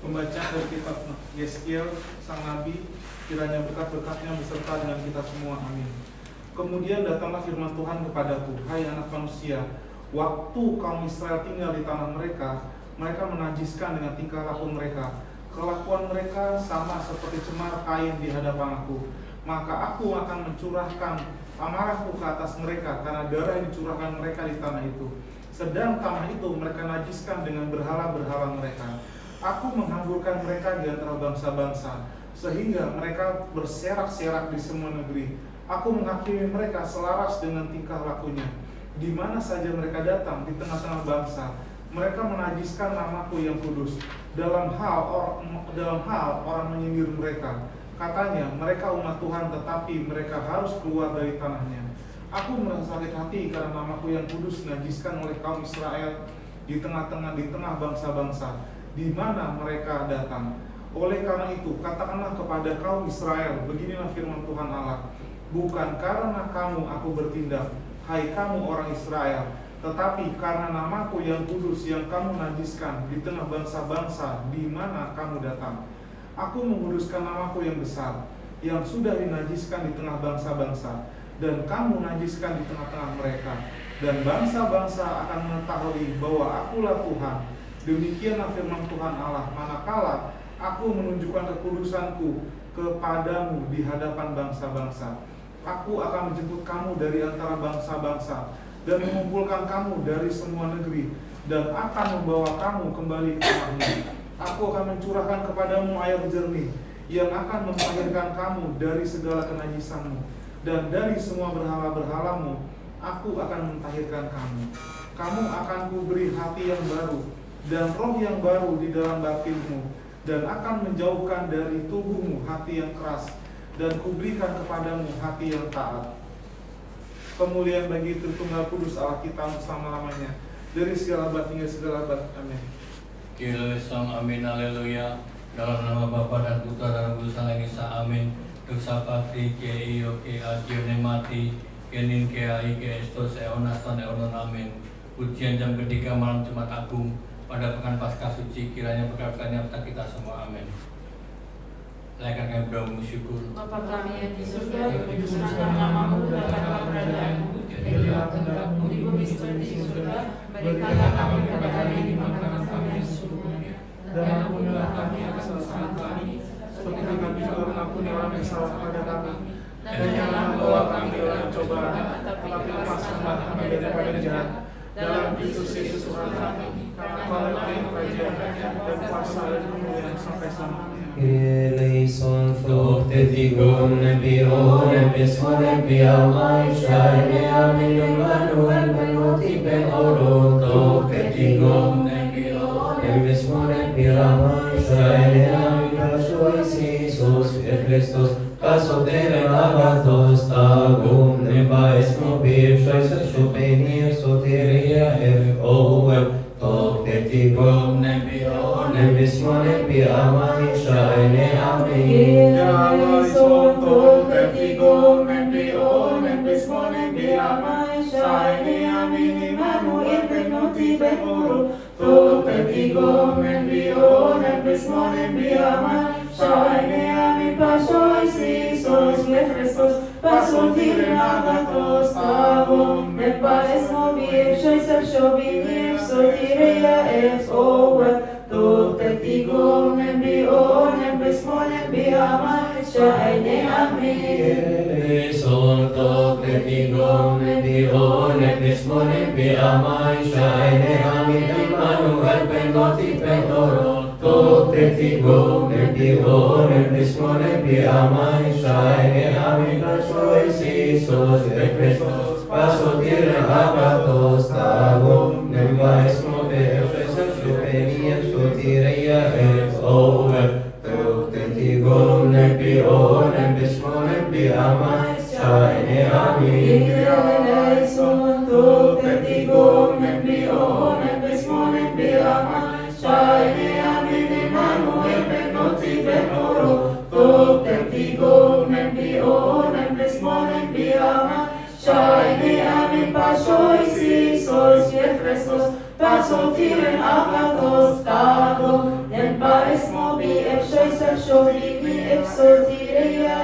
Speaker 2: Pembacaan dari kitab Yeskiel sang nabi, kiranya berkat-berkatnya beserta dengan kita semua, amin. Kemudian datanglah firman Tuhan kepadaku, hai anak manusia, waktu kaum Israel tinggal di tanah mereka, mereka menajiskan dengan tingkah laku mereka. Kelakuan mereka sama seperti cemar kain di hadapan aku. Maka aku akan mencurahkan amarahku ke atas mereka, karena darah yang dicurahkan mereka di tanah itu. Sedang tanah itu mereka najiskan dengan berhala-berhala mereka. Aku menghamburkan mereka di antara bangsa-bangsa, sehingga mereka berserak-serak di semua negeri. Aku menghakimi mereka selaras dengan tingkah lakunya. Di mana saja mereka datang, di tengah-tengah bangsa, mereka menajiskan namaku yang kudus. Dalam hal orang menyindir mereka, katanya mereka umat Tuhan, tetapi mereka harus keluar dari tanahnya. Aku merasa sakit hati karena namaku yang kudus dinajiskan oleh kaum Israel di tengah bangsa-bangsa, di mana mereka datang. Oleh karena itu, katakanlah kepada kaum Israel, beginilah firman Tuhan Allah, bukan karena kamu aku bertindak, hai kamu orang Israel, tetapi karena namaku yang kudus yang kamu najiskan di tengah bangsa-bangsa di mana kamu datang. Aku menguduskan namaku yang besar, yang sudah dinajiskan di tengah bangsa-bangsa, dan kamu najiskan di tengah-tengah mereka. Dan bangsa-bangsa akan mengetahui bahwa akulah Tuhan. Demikianlah firman Tuhan Allah, manakala aku menunjukkan kekudusanku kepadamu di hadapan bangsa-bangsa. Aku akan menjemput kamu dari antara bangsa-bangsa dan mengumpulkan kamu dari semua negeri, dan akan membawa kamu kembali ke tanahmu. Aku akan mencurahkan kepadamu air jernih yang akan mengairkan kamu dari segala kenajisanmu, dan dari semua berhala-berhalamu aku akan mentahirkan kamu. Kamu akan kuberi hati yang baru dan roh yang baru di dalam batinmu, dan akan menjauhkan dari tubuhmu hati yang keras, dan kuberikan kepadamu hati yang taat. Kemuliaan bagi Tritunggal Kudus Allah kita selama-lamanya, dari segala abad hingga segala abad. Amin.
Speaker 1: Kyrie eleison, amin, haleluya. Dalam nama Bapa dan Putra dan Roh Kudus, amin. Doxa Patri, ke io, ke agio nemati, kenin ke ai, ke estos, eonas, ton eonon, amin. Pujian jam ketiga malam Jumat Agung pada pekan Paskah Suci, kiranya berkatnya atas kita semua, amin. Layakan kami bersyukur.
Speaker 3: Bapa kami yang di surga, dikuduskanlah namamu, datanglah kerajaanmu, jadilah kehendakmu di bumi seperti di surga. Berikanlah kami pada hari ini makanan kami yang sesungguhnya, dan ampunilah kami atas kesalahan kami, seperti kami juga mengampuni orang yang salah kepada kami. Dan jangan membawa kami ke dalam cobaan, tapi lepaskanlah kami daripada jahat. Dalam Kristus Yesus Tuhan kami, karena Kau kerajaan dan kuasa dan kemuliaan sampai selamanya.
Speaker 6: Eleison fructe tigum nebion epismon epia maishae amin Emmanuel benoti ben oro fructe tigum nebion epismon epia maishae amin Casois Iisus et Christus casotere agathos tagum nebais mobis supenia soteria F.O.M. fructe tigum nebion epismon epia maishae amin.
Speaker 2: Eleison fructe tigum nebion epismon epia maishae amin Emmanuel benoti ben oro fructe tigum nebion epismon epia maishae amin Casois Iisus et Christus pasotire agathos tagum nebais mobis soteria F.O.M. fructe tigum nebion epismon epia maishae amin.
Speaker 6: Eleison fructe tigum nebion epismon epia maishae amin Emmanuel benoti ben oro fructe tigum nebion epismon epia maishae amin Casois Iisus et Christus pasotire agathos tagum nebais mobis supenia soteria F.O.M. fructe tigum nebion epismon epia maishae amin.
Speaker 2: Eleison fructe tigum nebion epismon epia maishae amin Emmanuel benoti ben oro fructe tigum nebion epismon epia maishae amin Casois Iisus et Christus pasotire agathos tagum nebais mobis soteria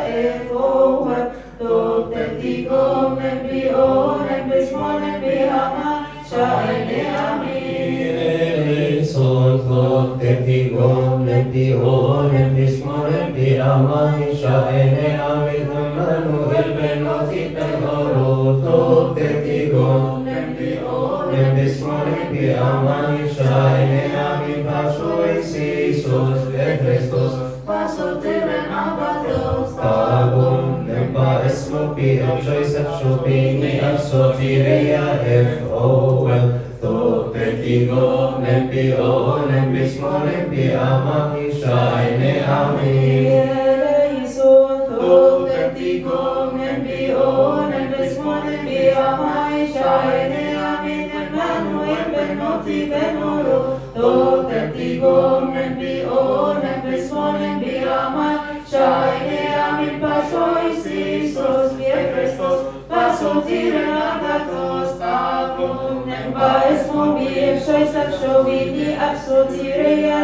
Speaker 2: F.O.M. fructe tigum nebion epismon epia maishae amin.
Speaker 6: Eleison fructe tigum nebion epismon epia maishae amin Emmanuel benoti ben oro fructe tigum nebion epismon epia maishae amin Casois Iisus et Christus
Speaker 2: pasotire agathos
Speaker 6: tagum nebais mobis supenia soteria F.O.M. fructe tigum nebion epismon epia maishae amin.
Speaker 2: Eleison fructe tigum nebion epismon epia maishae amin Emmanuel benoti ben oro fructe tigum nebion epismon epia maishae amin Casois Iisus et Christus pasotire agathos tagum nebais mobis soteria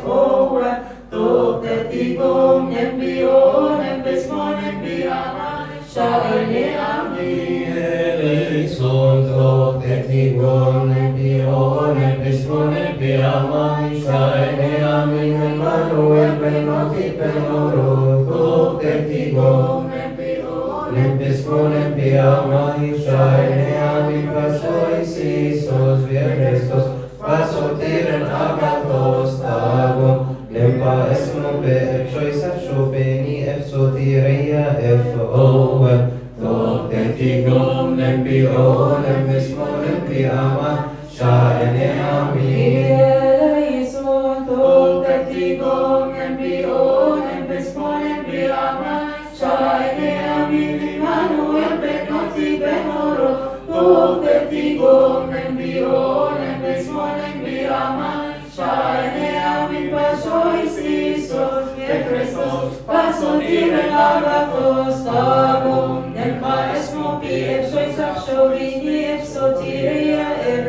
Speaker 2: F.O.M. fructe tigum nebion epismon
Speaker 6: nempis molempi amai shaine amicas sois Iisus via Christus pasotiren agathos tagum lempa esmo pe epsois afshopeni efsotireia F-O-L Toptetigum lempi o lempis molempi amai shaine amin
Speaker 4: Eleison toptetigum lempi o lempis molempi amai shaine amin Immanuel benoti benoro toptetigum lempi o lempis molempi amai shaine amin pasois Iisus via Christus pasotiren agathos tagum Nempa esmo pi epsois afshovini epsotireia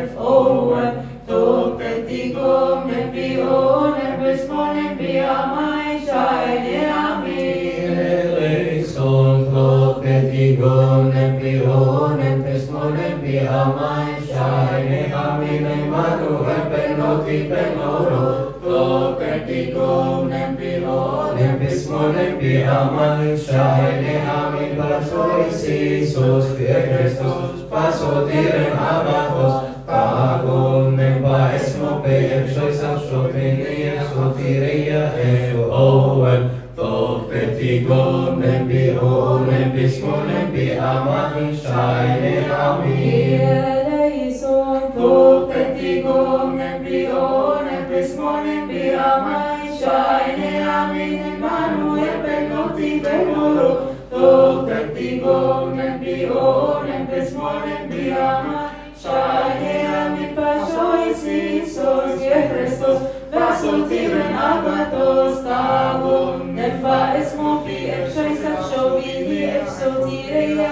Speaker 4: F-O-L Toptetigum lempi o lempis molempi amai shaine amin
Speaker 6: Eleison toptetigum lempi o lempis molempi amai shaine amin Emmanuel benoti benoro Toptetigum lempi o lempis molempi amai shaine amin pasois Iisus via Christus pasotiren agathos tagum nempa esmo pe epsois afshopeni epsotireia F-O-L Toptetigum lempi o lempis molempi amai shaine amin
Speaker 4: Eleison toptetigum lempi o lempis molempi amai shaine amin Emmanuel benoti benoro Toptetigum lempi o lempis molempi amai shaine amin pasois Iisus via Christus pasotiren agathos tagum Nempa esmo pi epsois afshovini epsotireia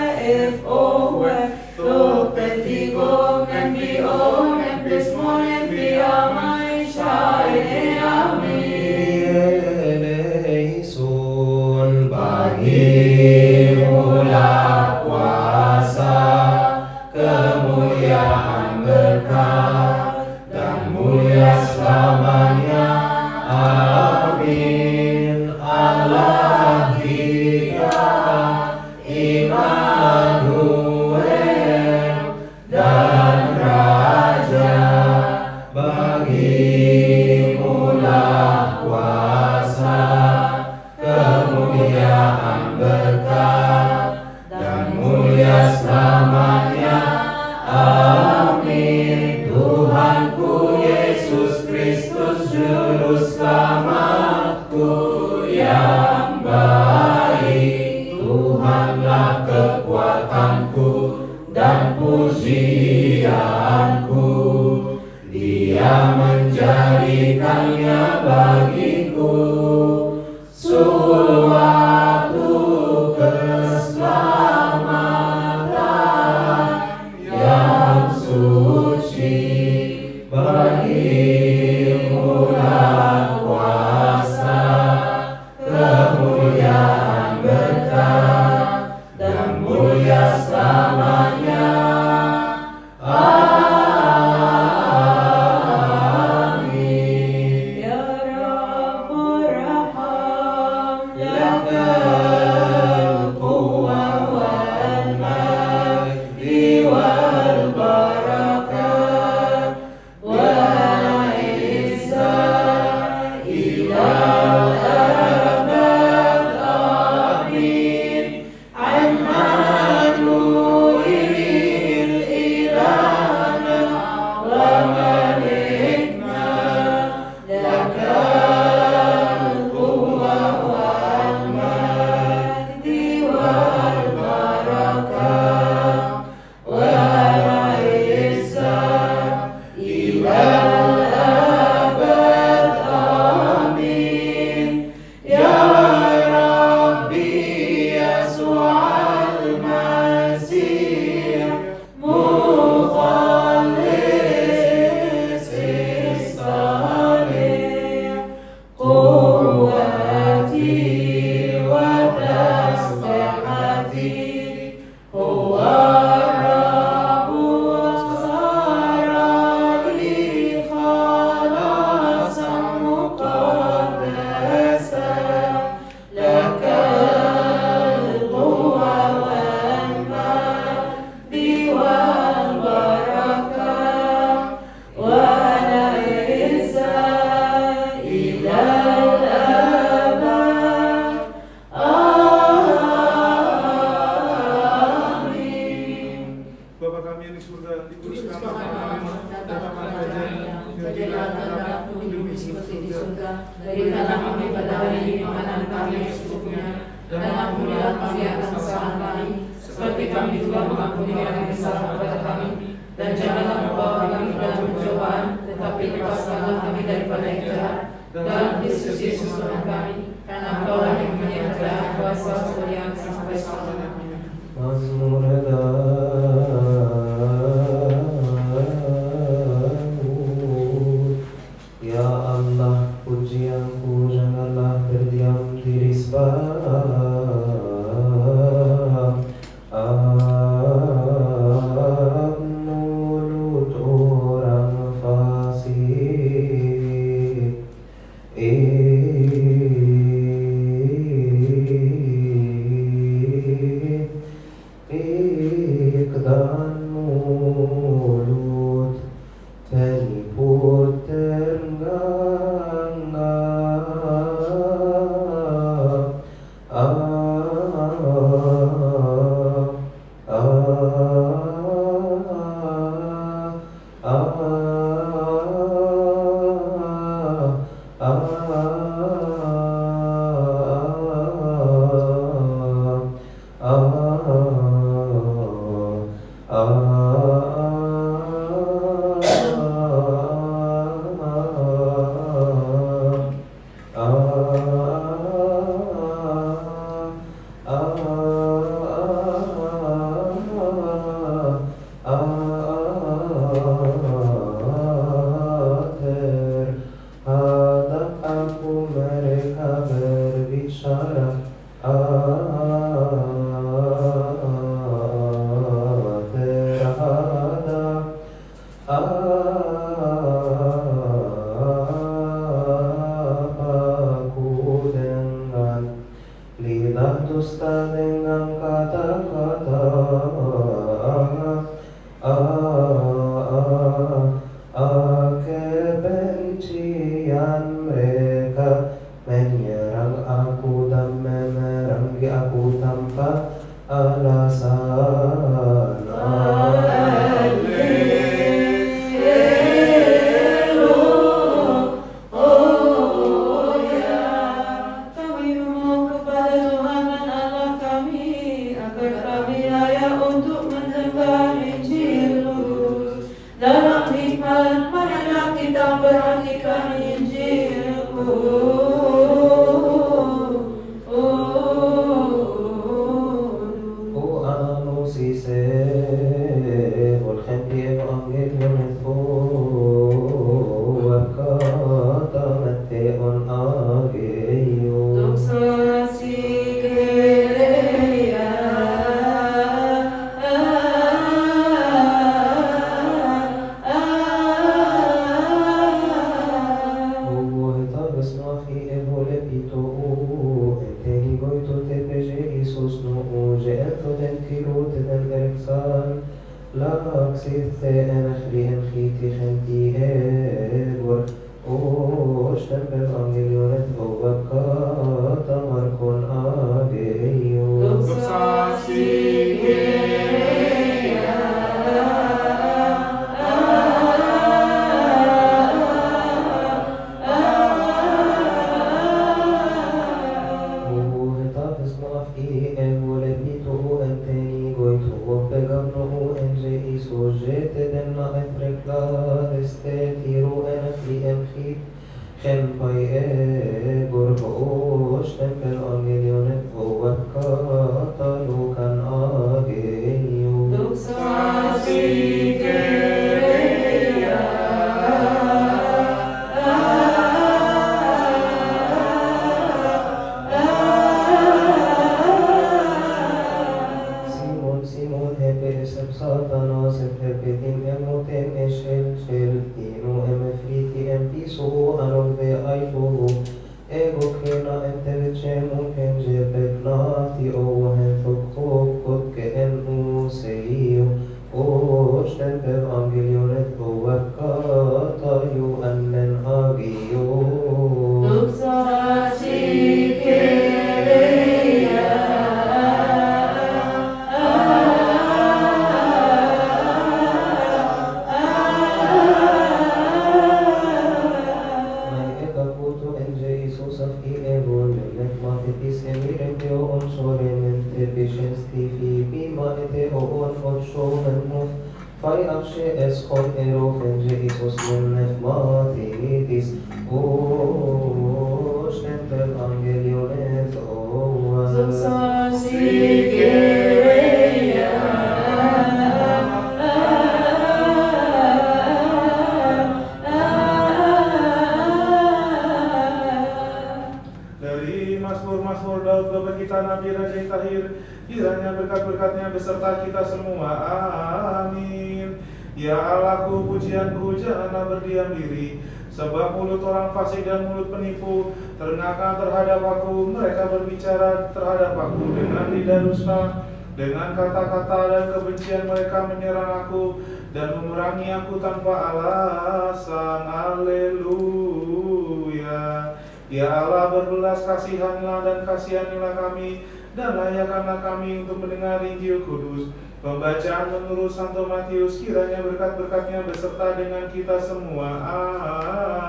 Speaker 4: F-O-L Toptetigum lempi o lempis molempi amai shaine amin
Speaker 6: Eleison bagimulah kuasa kemuliaan berkat dan mulia selamanya amin Allah kita Immanuel dan Raja bagimulah kuasa kemuliaan berkat dan mulia selamanya amin Tuhanku Yesus Kristus Juru Selamatku yang baik Tuhanlah kekuatanku dan pujianku Dia menjadikannya bagiku suatu keselamatan yang suci bagimulah kuasa kemuliaan berkat dan mulia selamanya amin
Speaker 4: Ya Rabbur Raham
Speaker 6: lakal quwwah wal majdi wal barakat wal izzah ilal abad amin Ammanuil ilahna wa malikna lakal quwwah wal majdi wal barakat wal izzah ilal abad amin Ya Rabbi Yasu'al Masih Mukhallis Istalih Quwwati wa tasbihati Huwa Rabbu Sarali khalasan muqaddasa Lakal quwwa wal
Speaker 2: di surga, dikuduskan nama datang kerajaan-Nya, jadilah kehendakmu di bumi seperti di surga. Berikanlah kami pada hari ini makanan kami yang secukupnya, dan ampunilah kami akan kesalahan kami, seperti kami juga mengampuni orang yang bersalah kepada kami. Dan janganlah membawa kami ke dalam pencobaan, tetapi lepaskanlah kami daripada yang jahat. Dalam Kristus Yesus Tuhan kami, karena Engkaulah yang mempunyai kerajaan, kuasa, kemuliaan sampai selamanya.
Speaker 6: Mazmur Daud. Ya Allah, pujianku janganlah berdiam diri sebab mulut orang fasik. Dan mulut penipu terenggangga. Terhadap aku mereka berbicara, terhadap aku dengan lidah dusta, dengan kata-kata kebencian mereka menyerang aku dan memerangi aku tanpa alasan.
Speaker 4: Kami memohon kepada Tuhan dan Allah kami agar kami layak untuk mendengar Injil lurus. Dalam hikmat marilah kita perhatikan Injil-Mu.
Speaker 6: Lord, God, show them off. Fai avše eskon erofen že Isus nemnef matitis. O štentel angelionet oas.
Speaker 2: Dari Mazmur Daud Bapa kita Nabi Raja yang Tahir, kiranya berkat-berkatnya beserta kita semua. Amin. Ya Allahku, pujianku janganlah berdiam diri, sebab mulut orang fasik dan mulut penipu terngakang terhadap aku. Mereka berbicara terhadap aku dengan lidah dusta, dengan kata-kata dan kebencian mereka menyerang aku dan memerangi aku tanpa alasan. Haleluya. Ya Allah, berbelas kasihanlah dan kasihanilah kami, dan layakkanlah kami untuk mendengar Injil Kudus. Pembacaan menurut Santo Matius, kiranya berkat-berkatnya beserta dengan kita semua.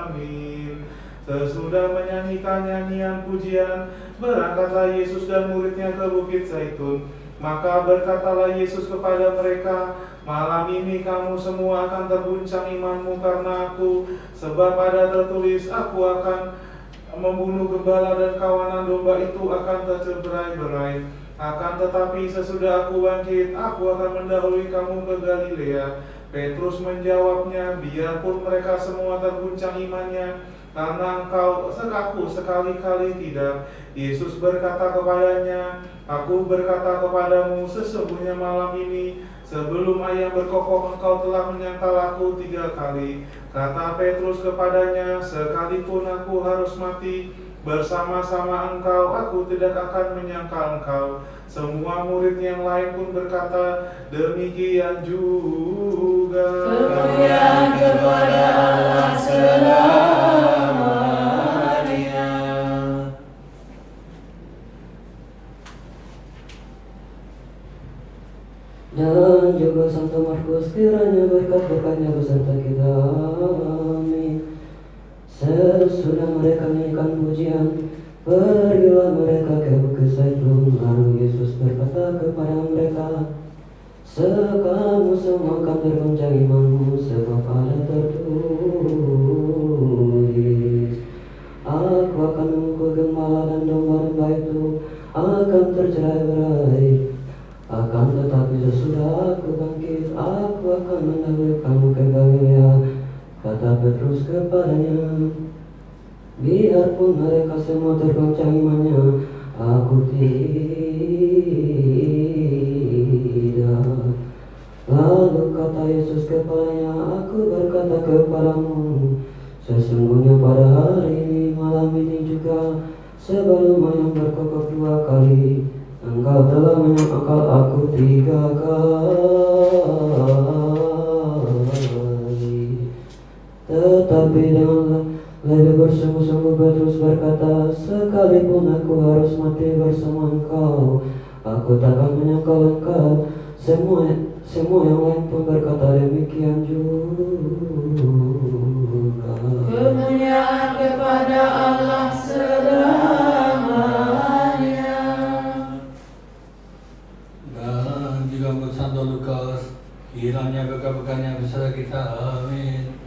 Speaker 2: Amin. Sesudah menyanyikan nyanyian pujian, berangkatlah Yesus dan muridnya ke Bukit Zaitun. Maka berkatalah Yesus kepada mereka, malam ini kamu semua akan terguncang imanmu karena aku, sebab ada tertulis, aku akan membunuh gembala dan kawanan domba itu akan tercerai-berai. Akan tetapi sesudah aku bangkit, aku akan mendahului kamu ke Galilea. Petrus menjawabnya, biarpun mereka semua terguncang imannya, karena engkau sekali-kali tidak. Yesus berkata kepadanya, aku berkata kepadamu, sesungguhnya malam ini, sebelum ayam berkokok, engkau telah menyangkal aku 3 kali. Kata Petrus kepadanya, sekalipun aku harus mati bersama-sama engkau, aku tidak akan menyangkal engkau. Semua murid yang lain pun berkata demikian juga.
Speaker 4: Kemuliaan kepada Allah selamanya.
Speaker 5: Dan juga Santo Markus, kiranya berkat-berkatnya beserta kita. Amin. Sesudah mereka menyanyikan pujian, pergilah mereka ke Bukit Zaitun. Lalu Yesus berkata kepada mereka, kamu semua akan terguncang imanmu, sebab ada tertulis, aku akan memukul gembala dan domba-domba itu akan tercerai-berai. Akan tetapi sesudah aku bangkit, aku akan mendahului kamu ke Galilea. Kata Petrus kepadanya, biarpun mereka semua tergoncang imannya, aku tidak. Lalu kata Yesus kepadanya, aku berkata kepadamu, sesungguhnya pada hari ini, malam ini juga, sebelum ayam berkokok 2 kali, engkau telah menyangkal aku 3 kali. Tetapi janganlah lebih bersungguh-sungguh. Petrus berkata, sekalipun aku harus mati bersama engkau, aku takkan menyangkal engkau. Semua yang lain pun berkata demikian juga.
Speaker 4: Kemuliaan kepada Allah selamanya.
Speaker 1: Dan juga untuk Santo Lukas, kiranya berkat-berkatnya beserta kita. Amin.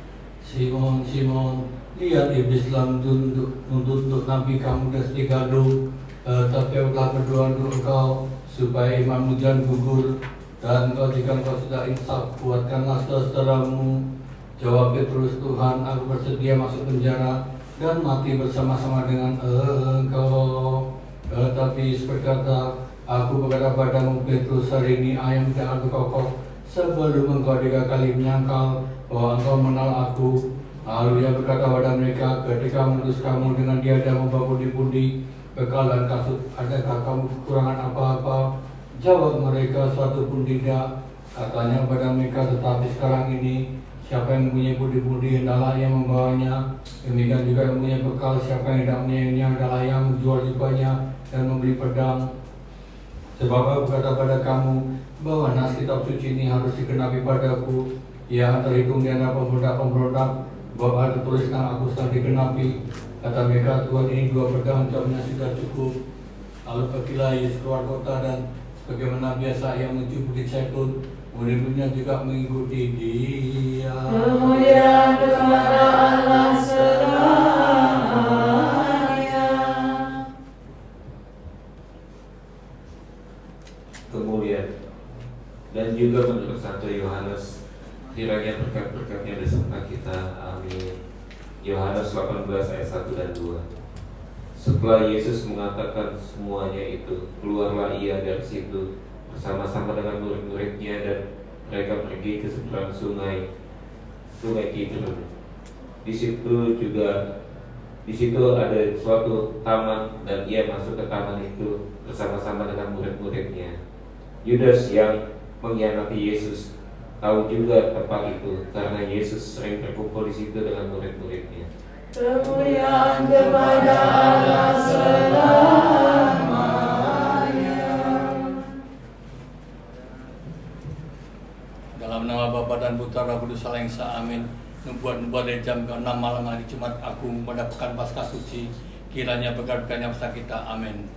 Speaker 1: Simon, lihat iblis telah menuntut untuk nabi kamu dan setia gaduh, tapi aku telah berdoa untuk engkau supaya imanmu jangan gugur, dan jika engkau sudah insaf, kuatkanlah saudaramu. Jawab Petrus, Tuhan, aku bersedia masuk penjara dan mati bersama-sama dengan engkau. Tetapi Yesus berkata, aku berkata padamu Petrus, hari ini ayam tidak akan berkokok sebelum engkau 3 kali menyangkal bahwa engkau mengenal aku. Lalu ia berkata pada mereka, ketika mengutus kamu dengan diada membawa pundi-pundi bekal dan kasut, adakah kamu kekurangan apa-apa? Jawab mereka, suatu pun tidak. Katanya pada mereka, tetapi sekarang ini siapa yang mempunyai pundi-pundi, hendaklah yang membawanya. Demikian juga yang mempunyai bekal, siapa yang tidak mempunyainya, hendaklah yang menjual jubahnya dan membeli pedang. Sebab aku berkata pada kamu, bahwa nas kitab suci ini harus digenapi padaku. Ia terhitung di antara pemberontak, bahwa ada tuliskan aku sedang digenapi. Kata mereka, Tuhan, ini 2 pedang, jawabnya sudah cukup. Lalu pergilah Yesus keluar kota dan Bagaimana biasa ia menuju Bukit Zaitun, murid-muridnya juga mengikuti dia.
Speaker 4: Kemuliaan kepada Allah selamanya.
Speaker 7: Kemuliaan dan juga menurut Santo Yohanes, kiranya berkat-berkatnya beserta kita. Amin. Yohanes 18 ayat 1 dan 2. Setelah Yesus mengatakan semuanya itu, keluarlah ia dari situ bersama-sama dengan murid-muridnya, dan mereka pergi ke seberang sungai Kidron. Di situ ada suatu taman, dan ia masuk ke taman itu bersama-sama dengan murid-muridnya. Yudas yang mengkhianati Yesus tahu juga tempat itu, karena Yesus sering berkumpul di situ dengan murid-muridnya.
Speaker 4: Kemuliaan kepada Allah selamanya.
Speaker 1: Dalam nama Bapa dan Putra dan Roh Kudus Allah yang Esa, amin. Nubuat-nubuat dari jam ke-6 malam hari Jumat Agung pada pekan Paskah Suci, kiranya berkat-berkatnya beserta kita, amin.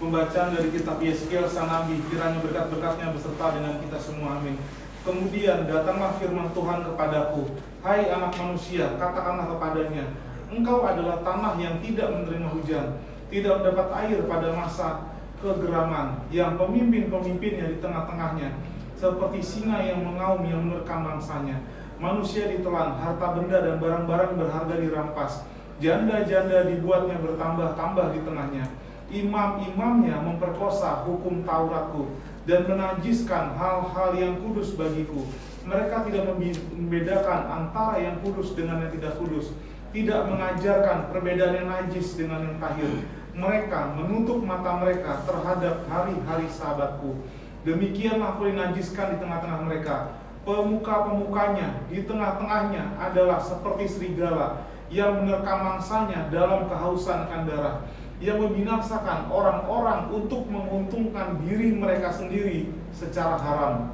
Speaker 2: Pembacaan dari kitab Yeskiel sang nabi, kiranya berkat-berkatnya beserta dengan kita semua, amin. Kemudian datanglah firman Tuhan kepadaku, hai anak manusia, katakanlah kepadanya, engkau adalah tanah yang tidak menerima hujan, tidak mendapat air pada masa kegeraman, yang pemimpin-pemimpinnya di tengah-tengahnya, seperti singa yang mengaum yang menerkam mangsanya. Manusia ditelan, harta benda dan barang-barang berharga dirampas, janda-janda dibuatnya bertambah-tambah di tengahnya. Imam-imamnya memperkosa hukum Tauratku dan menajiskan hal-hal yang kudus bagiku. Mereka tidak membedakan antara yang kudus dengan yang tidak kudus, tidak mengajarkan perbedaan yang najis dengan yang tahir. Mereka menutup mata mereka terhadap hari-hari sabatku. Demikianlah aku dinajiskan di tengah-tengah mereka. Pemuka-pemukanya di tengah-tengahnya adalah seperti serigala yang menerkam mangsanya dalam kehausan akan darah, yang membinasakan orang-orang untuk menguntungkan diri mereka sendiri secara haram.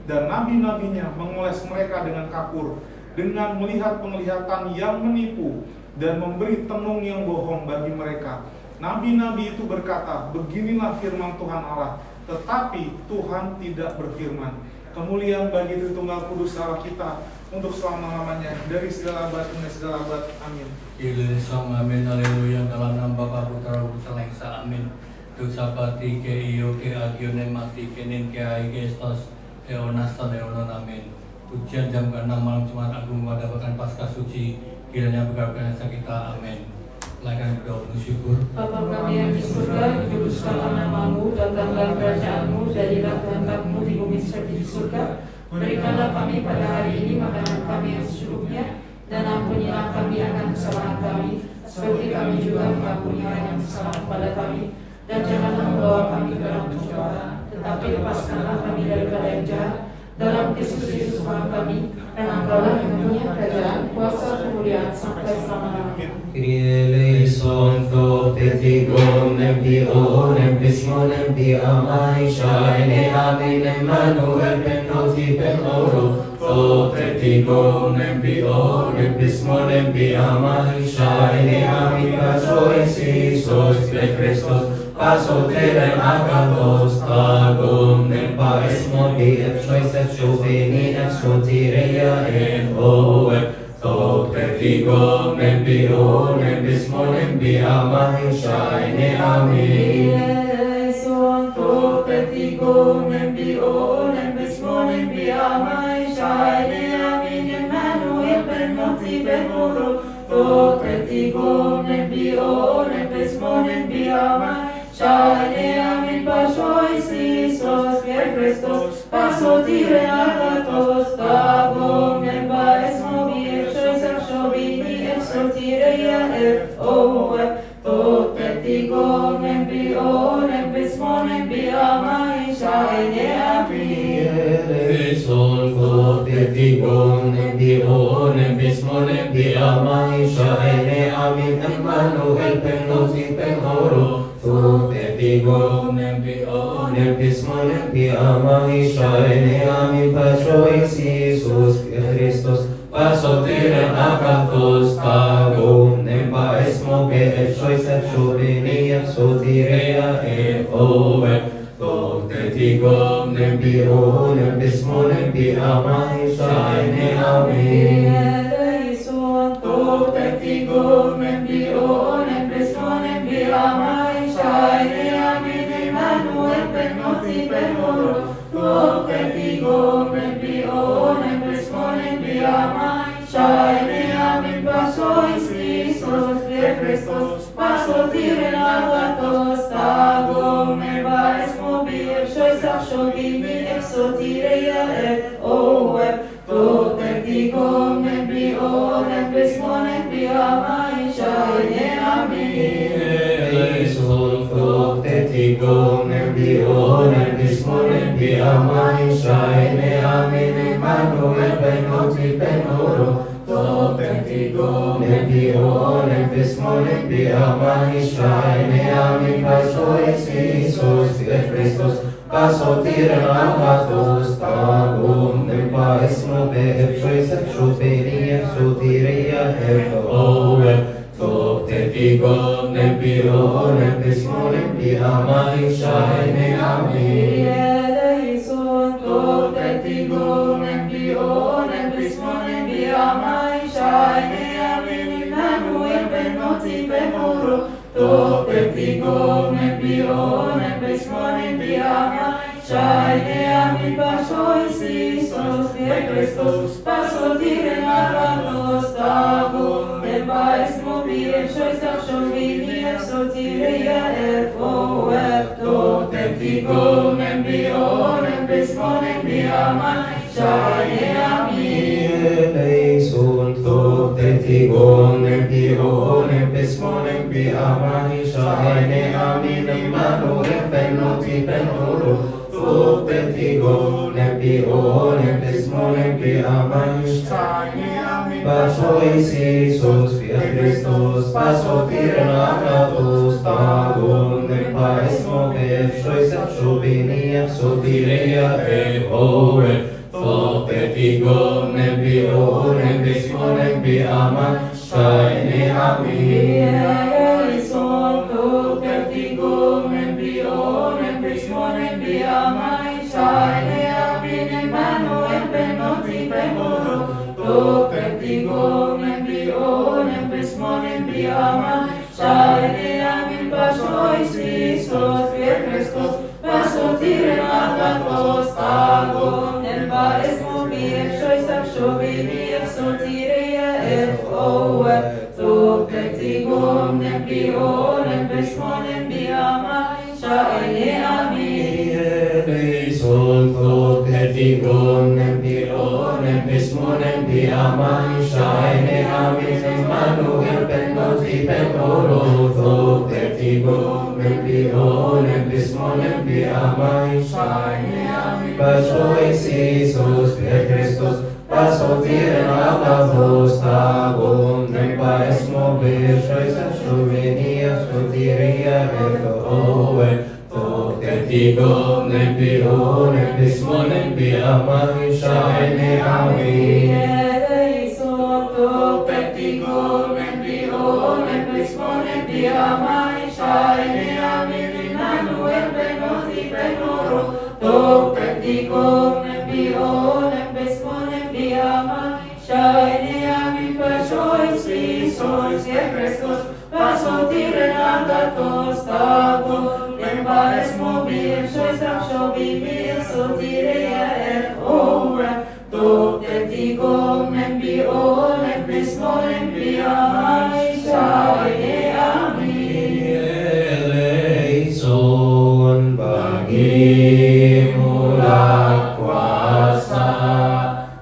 Speaker 2: Dan nabi-nabinya mengoles mereka dengan kapur, dengan melihat penglihatan yang menipu, dan memberi tenung yang bohong bagi mereka. Nabi-nabi itu berkata, beginilah firman Tuhan Allah, tetapi Tuhan tidak berfirman. Kemuliaan bagi Tritunggal Kudus Allah kita untuk selama-lamanya, dari segala abad hingga segala abad. Amin.
Speaker 1: Ilesong amin, haleluya. Dalam nama Bapa, Putra, Roh Kudus Allah yang Esa, amin. Dosa pati ke iyo ke agione mati kenin ke ai gestos ke onaston eonon, amin. Pujian jam ke-6 malam Jumat Agung pada pekan Paskah Suci, kiranya berkat-berkatnya kita, amin. Lakukan berdoa bersyukur.
Speaker 3: Bapa kami yang di surga, dikuduskanlah namamu, datanglah kerajaanmu, jadilah kehendakmu di bumi seperti di surga. Berikanlah kami pada hari ini makanan kami yang secukupnya, dan ampunilah kami akan kesalahan kami, seperti kami juga mengampuni orang yang bersalah kepada kami. Dan janganlah membawa kami ke dalam pencobaan, tetapi lepaskanlah kami daripada yang jahat. Dalam Kristus Yesus Tuhan kami, dan Engkaulah yang punya kerajaan, kuasa, kemuliaan sampai selama-lamanya.
Speaker 6: Kyrie eleison, propheticum, empionem, pismonem, diamai, shaine, amin, Emmanuel, penoti, penoro, propheticum, empionem, pismonem, diamai, shaine, amin, pasois, Iisus, Christos, pasoterem agathos, tagum, nempa, esmodi, epsois, epsoveni, epsotireia, en oe, Propheticum empionem pismonem diamai, shaine, amin.
Speaker 4: Eleison, propheticum, empionem, pismonem, diamai, shaine, amin, Emmanuel, penoti, penoro, propheticum, empionem, pismonem, diamai, shaine, amin, pasois, Iisus, Christos, pasotire agathos, tagum, nempa, esmobi, Vini exortireia et oe, propheticum empionem, pismonem, diamai, shaine, amin.
Speaker 6: Eleison, propheticum, empionem, pismonem, diamai, shaine, amin, Emmanuel, penoti, penoro, propheticum, empionem, pismonem, diamai, shaine, amin, pasois, Iisus, Christos, pasotirem agathos, tagum, nempa esmoge, sotirea et ovet, Tigom nembi o nembis mo nembi amai shaine amin.
Speaker 4: Eleison Tigom nembi o nembis mo nembi amai shaine amin. Emmanuel ben noti ben oro. Tigom nembi o nembis mo nembi amai shaine amin. Pasois Christos de Christos pasotire lagatos tagom nebaes mobile shoisach shogimi exotireia et oep Tigom nembi o nembis mo nembi amai shaine amin.
Speaker 6: Eleison Tigom nembi o nembis mo nembi amai shaine amin. Emmanuel ben noti ben oro. Tigom nembi o nembis mo nembi amai shaine amin. Pasois Christos de Christos pasotire lagatos tagom nebaes mobile shoisach shogimi exotireia et oep Tigom nembi o nembis mo nembi amai shaine amin.
Speaker 4: Eleison Tigom nembi o nembis mo nembi amai shaine amin. Emmanuel ben noti ben oro. Tigom nembi o nembis mo nembi amai shaine amin. Pasois Christos de Christos pasotire lagatos tagom nebaes mobile shoisach shogimi exotireia et oep Tigom nembi o nembis mo nembi amai shaine amin.
Speaker 6: Eleison Tigom nembi o nembis mo nembi amai shaine amin. Emmanuel ben noti ben oro. Tigom nembi o nembis mo nembi amai shaine amin. Pasois Christos de Christos pasotire lagatos tagom nebaes mobile shoisach shogimi exotireia et oep Tigom nembi o nembis mo nembi amai shaine amin.
Speaker 4: Eleison Tigom nembi o nembis mo nembi amai shaine amin. Emmanuel ben noti ben oro. Tigom nembi o nembis mo nembi amai shaine amin. Pasois Christos de Christos pasotire lagatos tagom nebaes mobile shoisach shogimi exotireia et oep Tigom nembi o nembis mo nembi amai shaine amin.
Speaker 6: Eleison Tigom nembi o nembis mo nembi amai shaine amin. Emmanuel ben noti ben oro. Tigom nembi o nembis mo nembi amai shaine amin. Pasois Christos de Christos pasotire lagatos tagom nebaes mobile shoisach shogimi exotireia et oep Tigom nembi o nembis mo nembi amai shaine amin.
Speaker 4: Eleison Tigom nembi o nembis mo nembi amai shaine amin. Emmanuel ben noti ben oro. Tigom nembi o nembis mo nembi amai shaine amin. Pasois Christos de Christos pasotire lagatos tagom nebaes mobile shoisach shogimi exotireia et oep Tigom nembi o nembis mo nembi amai shaine amin.
Speaker 6: Eleison bagimulah kuasa,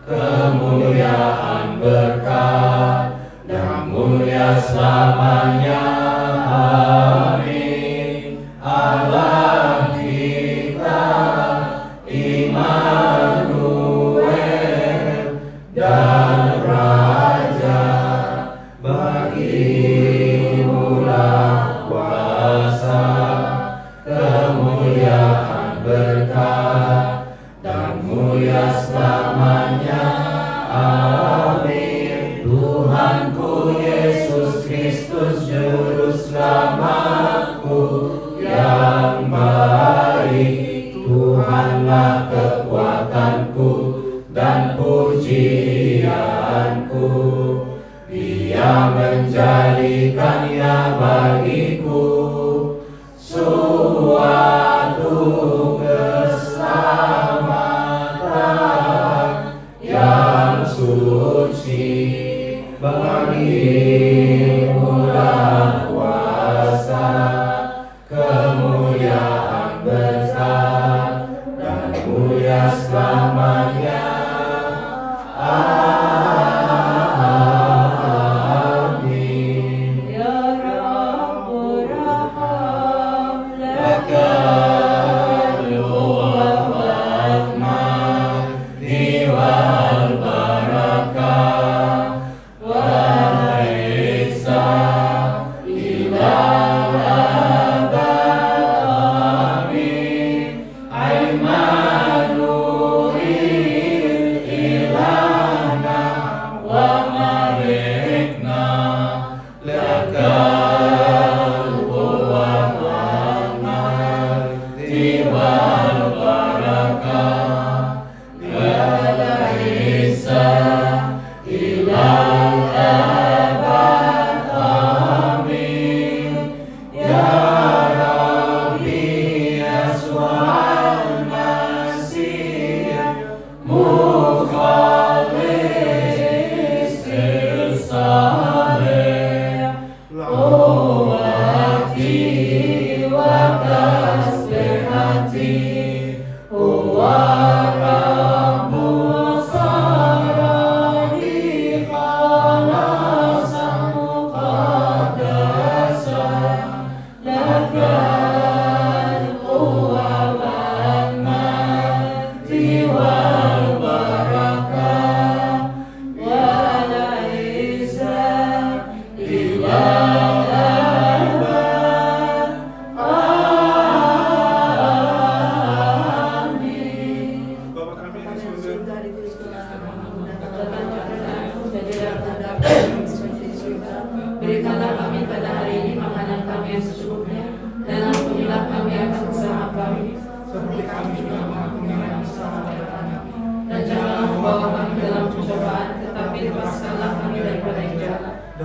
Speaker 6: kemuliaan berkat dan mulia selamanya. Amin. Allah kita Immanuel dan Raja, bagimulah kuasa, kemuliaan berkat dan mulia selamanya. Amin. Tuhanku Yesus Kristus juru selamatku,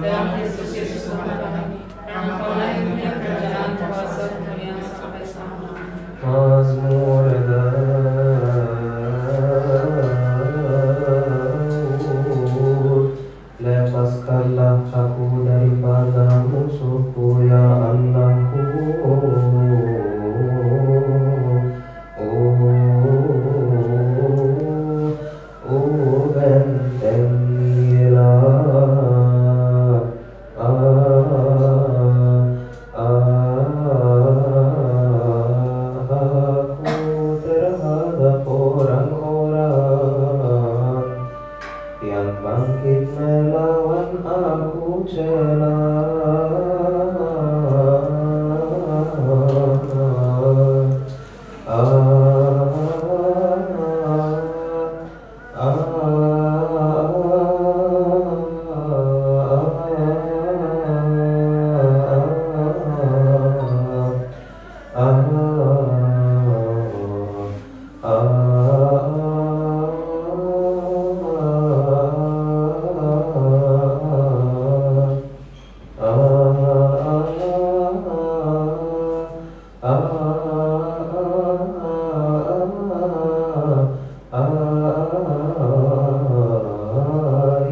Speaker 3: dalam Kristus Yesus Tuhan kami, yang Engkaulah yang punya kerajaan, kuasa, kemuliaan sampai selama-lamanya.
Speaker 6: Mazmur lepaskanlah aku daripada musuhku, ya Allahku. Bentengilah aku terhadap orang-orang yang bangkit melawan aku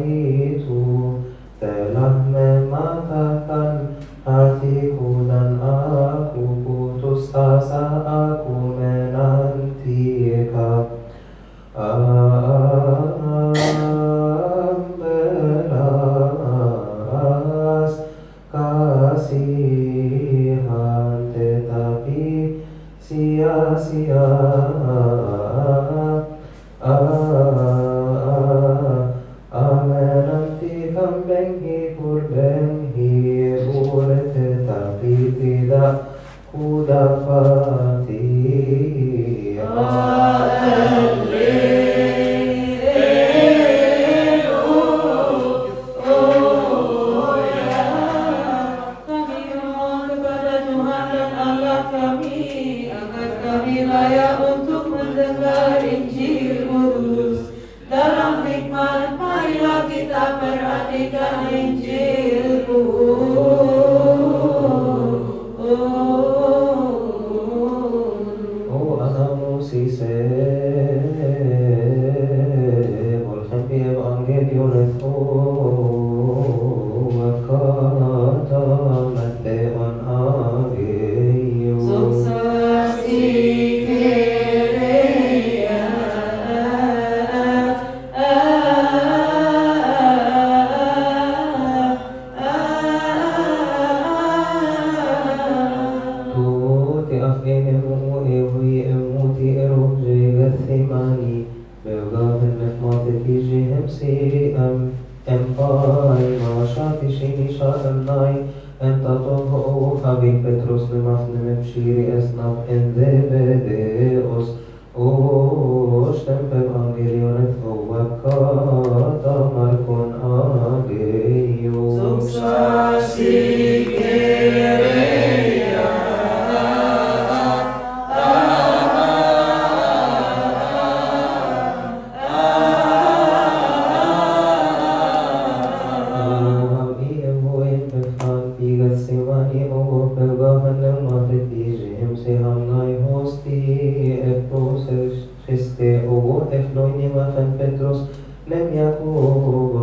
Speaker 6: itu telah mematahkan hatiku dan aku putus asa, aku menantikan belas kasihan, tetapi sia-sia. Menantikan menghibur, tetapi tidak ku dapati.
Speaker 4: Kami mohon kepada Tuhan dan Allah kami, agar kami layak untuk mendengar Injil-Mu. Dalam hikmat, marilah kita perhatikan Injil-Mu.
Speaker 6: Oh, adamu si se volgen vi evangelionet och kata Matteon ageo. Tuti afenemu evi emuti erogje gathemani begaven nefmate kijem si empai mashati shini shaernai entatonho having Petrus nemafne mepshiri esnaf endebedeos o stemper angelionet o wakata markon ageo. Petros lem yakun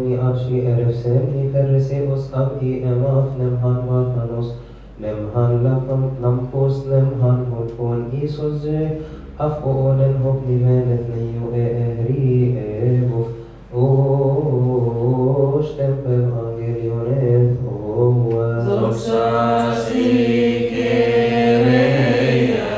Speaker 6: Veni asci erefseni perrecebus abdi emaf nemhan varhanos nemhan lampus nemhan hulpun Isus je afonen hop nivenet neyu eri evuf Stem evangelionet oa
Speaker 1: Doxa si kereia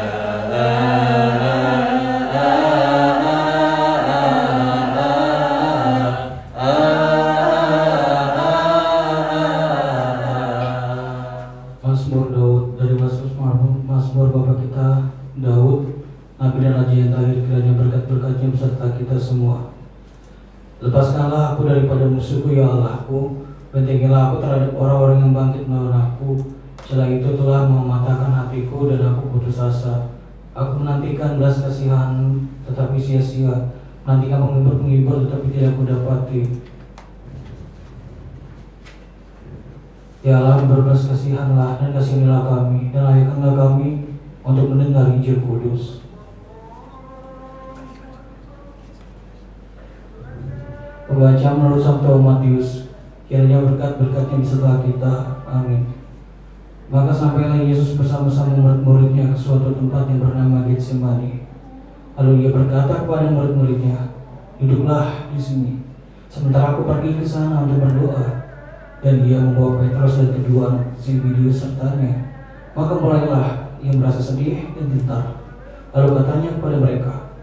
Speaker 8: Mazmur Daud dari Mazmur Bapa kita Daud, Nabi dan Raja yang terakhir, kiranya berkat-berkat-Nya beserta kita semua. Lepaskanlah aku daripada musuhku, ya Allahku, bentengilah aku terhadap orang-orang yang bangkit melawan aku. Celah itu telah mematahkan hatiku dan aku putus asa. Aku menantikan belas kasihan tetapi sia-sia, menantikan penghibur-penghibur tetapi tidak kudapati. Ya Allah, berbelas kasihanlah dan kasihanilah kami, dan layakkanlah kami untuk mendengar Injil Kudus. Pembacaan menurut Santo Matius. Kiranya berkat-berkat-Nya beserta kita. Amin. Maka sampailah Yesus bersama-sama murid-muridnya ke suatu tempat yang bernama Getsemani. Lalu Ia berkata kepada murid-muridnya, "Duduklah di sini, sementara aku pergi ke sana untuk berdoa." Dan Ia membawa Petrus dan kedua Zebedeus sertanya. Maka mulailah Ia merasa sedih dan gentar. Lalu katanya kepada mereka,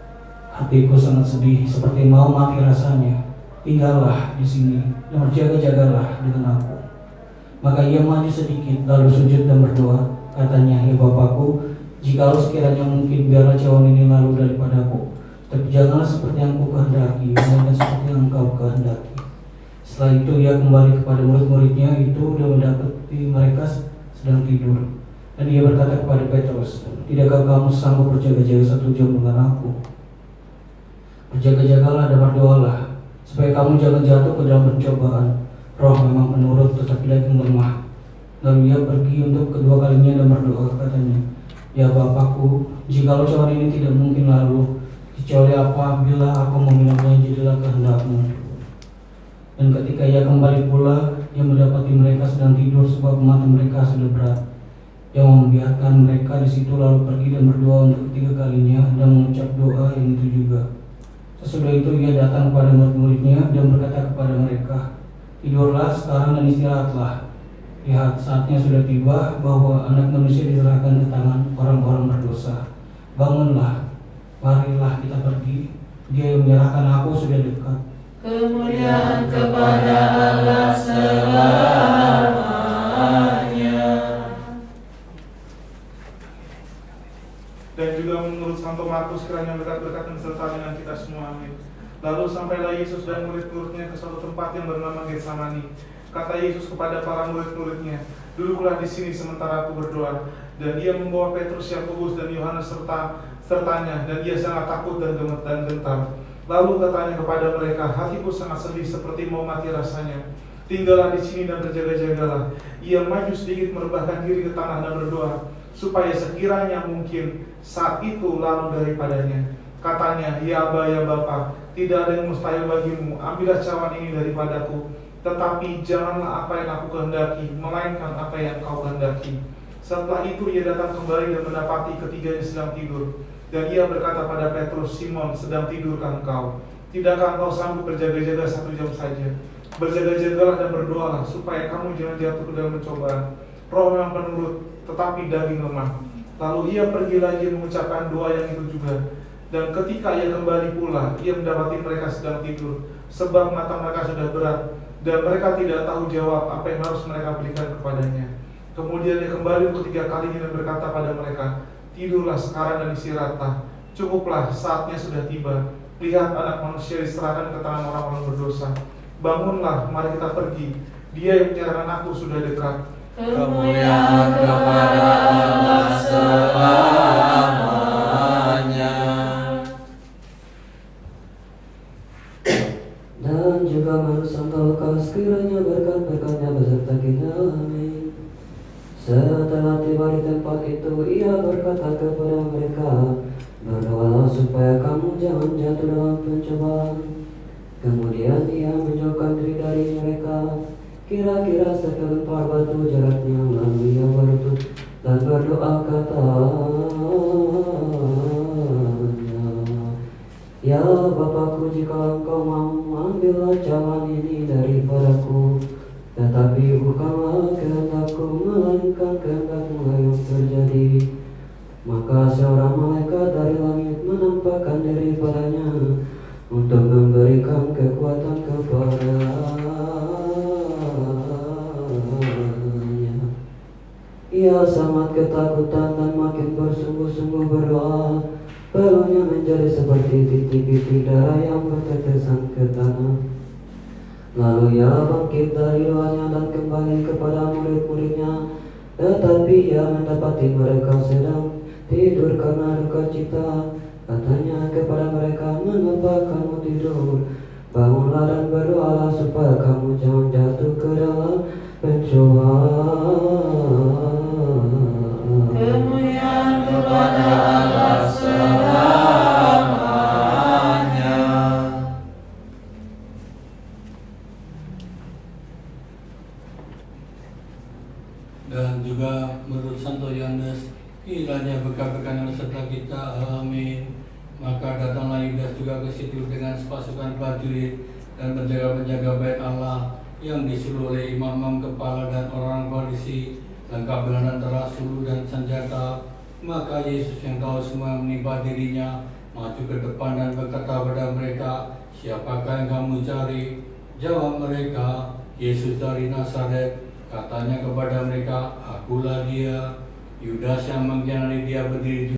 Speaker 8: "Hatiku sangat sedih seperti mau mati rasanya. Tinggallah di sini dan berjaga-jagalah dengan aku." Maka Ia maju sedikit lalu sujud dan berdoa. Katanya, "Ya Bapakku, jikalau sekiranya mungkin, biarlah cawan ini lalu daripadaku. Tapi janganlah seperti yang ku kehendaki, melainkan seperti yang Engkau kehendaki." Setelah itu Ia kembali kepada murid-muridnya itu dan mendapati mereka sedang tidur. Dan Ia berkata kepada Petrus, "Tidakkah kamu sanggup berjaga-jaga 1 jam dengan aku? Berjaga-jagalah dan berdoalah, supaya kamu jangan jatuh ke dalam pencobaan. Roh memang menurut, tetapi daging lemah." Lalu Ia pergi untuk kedua kalinya dan berdoa. Katanya, "Ya Bapakku, jikalau cawan ini tidak mungkin lalu, kecuali apabila aku meminumnya, jadilah kehendak-Mu." Dan ketika Ia kembali pula, Ia mendapati mereka sedang tidur sebab mata mereka sudah berat. Ia membiarkan mereka di situ lalu pergi dan berdoa untuk ketiga kalinya dan mengucap doa yang itu juga. Sesudah itu Ia datang kepada murid-muridnya dan berkata kepada mereka, "Tidurlah sekarang dan istirahatlah. Lihat, saatnya sudah tiba bahwa Anak Manusia diserahkan ke tangan orang-orang berdosa. Bangunlah, marilah kita pergi. Dia yang menyerahkan aku sudah dekat."
Speaker 4: Kemuliaan kepada Allah selamanya.
Speaker 2: Dan juga menurut Santo Markus, kiranya berkat-berkat beserta dengan kita semua. Amin. Lalu sampailah Yesus dan murid-muridnya ke suatu tempat yang bernama Getsemani. Kata Yesus kepada para murid-muridnya, "Duduklah di sini sementara aku berdoa." Dan Ia membawa Petrus, Yakobus dan Yohanes sertanya, dan Ia sangat takut dan gentar. Lalu katanya kepada mereka, "Hatiku sangat sedih seperti mau mati rasanya. Tinggallah di sini dan berjaga-jagalah." Ia maju sedikit merebahkan diri ke tanah dan berdoa, supaya sekiranya mungkin saat itu lalu daripadanya. Katanya, "Ya Aba, ya Bapa, tidak ada yang mustahil bagimu. Ambillah cawan ini daripadaku. Tetapi janganlah apa yang aku kehendaki, melainkan apa yang Kau kehendaki." Setelah itu Ia datang kembali dan mendapati ketiganya sedang tidur. Dan Ia berkata pada Petrus, "Simon, sedang tidurkah engkau? Tidakkah engkau sanggup berjaga-jaga 1 jam saja? Berjaga-jagalah dan berdoalah, supaya kamu jangan jatuh ke dalam pencobaan. Roh memang penurut, tetapi daging lemah." Lalu Ia pergi lagi mengucapkan doa yang itu juga. Dan ketika Ia kembali pula, Ia mendapati mereka sedang tidur, sebab mata mereka sudah berat, dan mereka tidak tahu jawab apa yang harus mereka berikan kepadanya. Kemudian Ia kembali untuk 3 kalinya dan berkata pada mereka, "Tidurlah sekarang dan istirahatlah. Cukuplah, saatnya sudah tiba. Lihat, Anak Manusia diserahkan ke tangan orang-orang berdosa. Bangunlah, mari kita pergi. Dia yang menyerahkan aku sudah dekat."
Speaker 4: Kemuliaan kepada Allah selamanya.
Speaker 5: Dan juga menurut Santo Lukas, kiranya berkat-berkat-Nya beserta kita. Amin. Setelah tiba di tempat itu, Ia berkata kepada mereka, "Berdoalah supaya kamu jangan jatuh dalam pencobaan. Kemudian ia menjauhkan diri dari mereka, kira-kira sekelempar batu jaraknya, lalu ia berlutut dan berdoa katanya, Ya Bapakku, jika Engkau mau, ambillah cawan ini daripadaku, tetapi bukanlah kehendakku, melainkan kehendak-Mu yang terjadi. Maka seorang malaikat dari langit menampakkan diri padanya untuk memberikan kekuatan kepadanya. Ia sangat ketakutan dan makin bersungguh-sungguh berdoa. Peluhnya menjadi seperti titik-titik darah yang bertetesan ke tanah. Lalu ia bangkit dari doanya dan kembali kepada murid-muridnya. Tetapi ia mendapati mereka sedang tidur karena duka cita. Katanya kepada mereka, mengapa kamu tidur? Bangunlah dan berdoalah supaya kamu jangan jatuh ke dalam pencobaan.
Speaker 4: Kemuliaan kepada Allah selamanya.
Speaker 1: Dan juga menurut Santo Yohanes, kiranya berkat-berkat yang beserta kita, amin. Maka datanglah Yudas juga ke situ dengan sepasukan prajurit dan penjaga-penjaga bait Allah yang disuruh oleh imam-imam kepala dan orang Farisi, lengkap dengan antara sulu dan senjata. Maka Yesus yang tahu semua yang menimpa dirinya maju ke depan dan berkata kepada mereka, Siapakah yang kamu cari? Jawab mereka, Yesus dari Nazaret. Katanya kepada mereka, Akulah dia. Yudas yang mengkhianati dia berdiri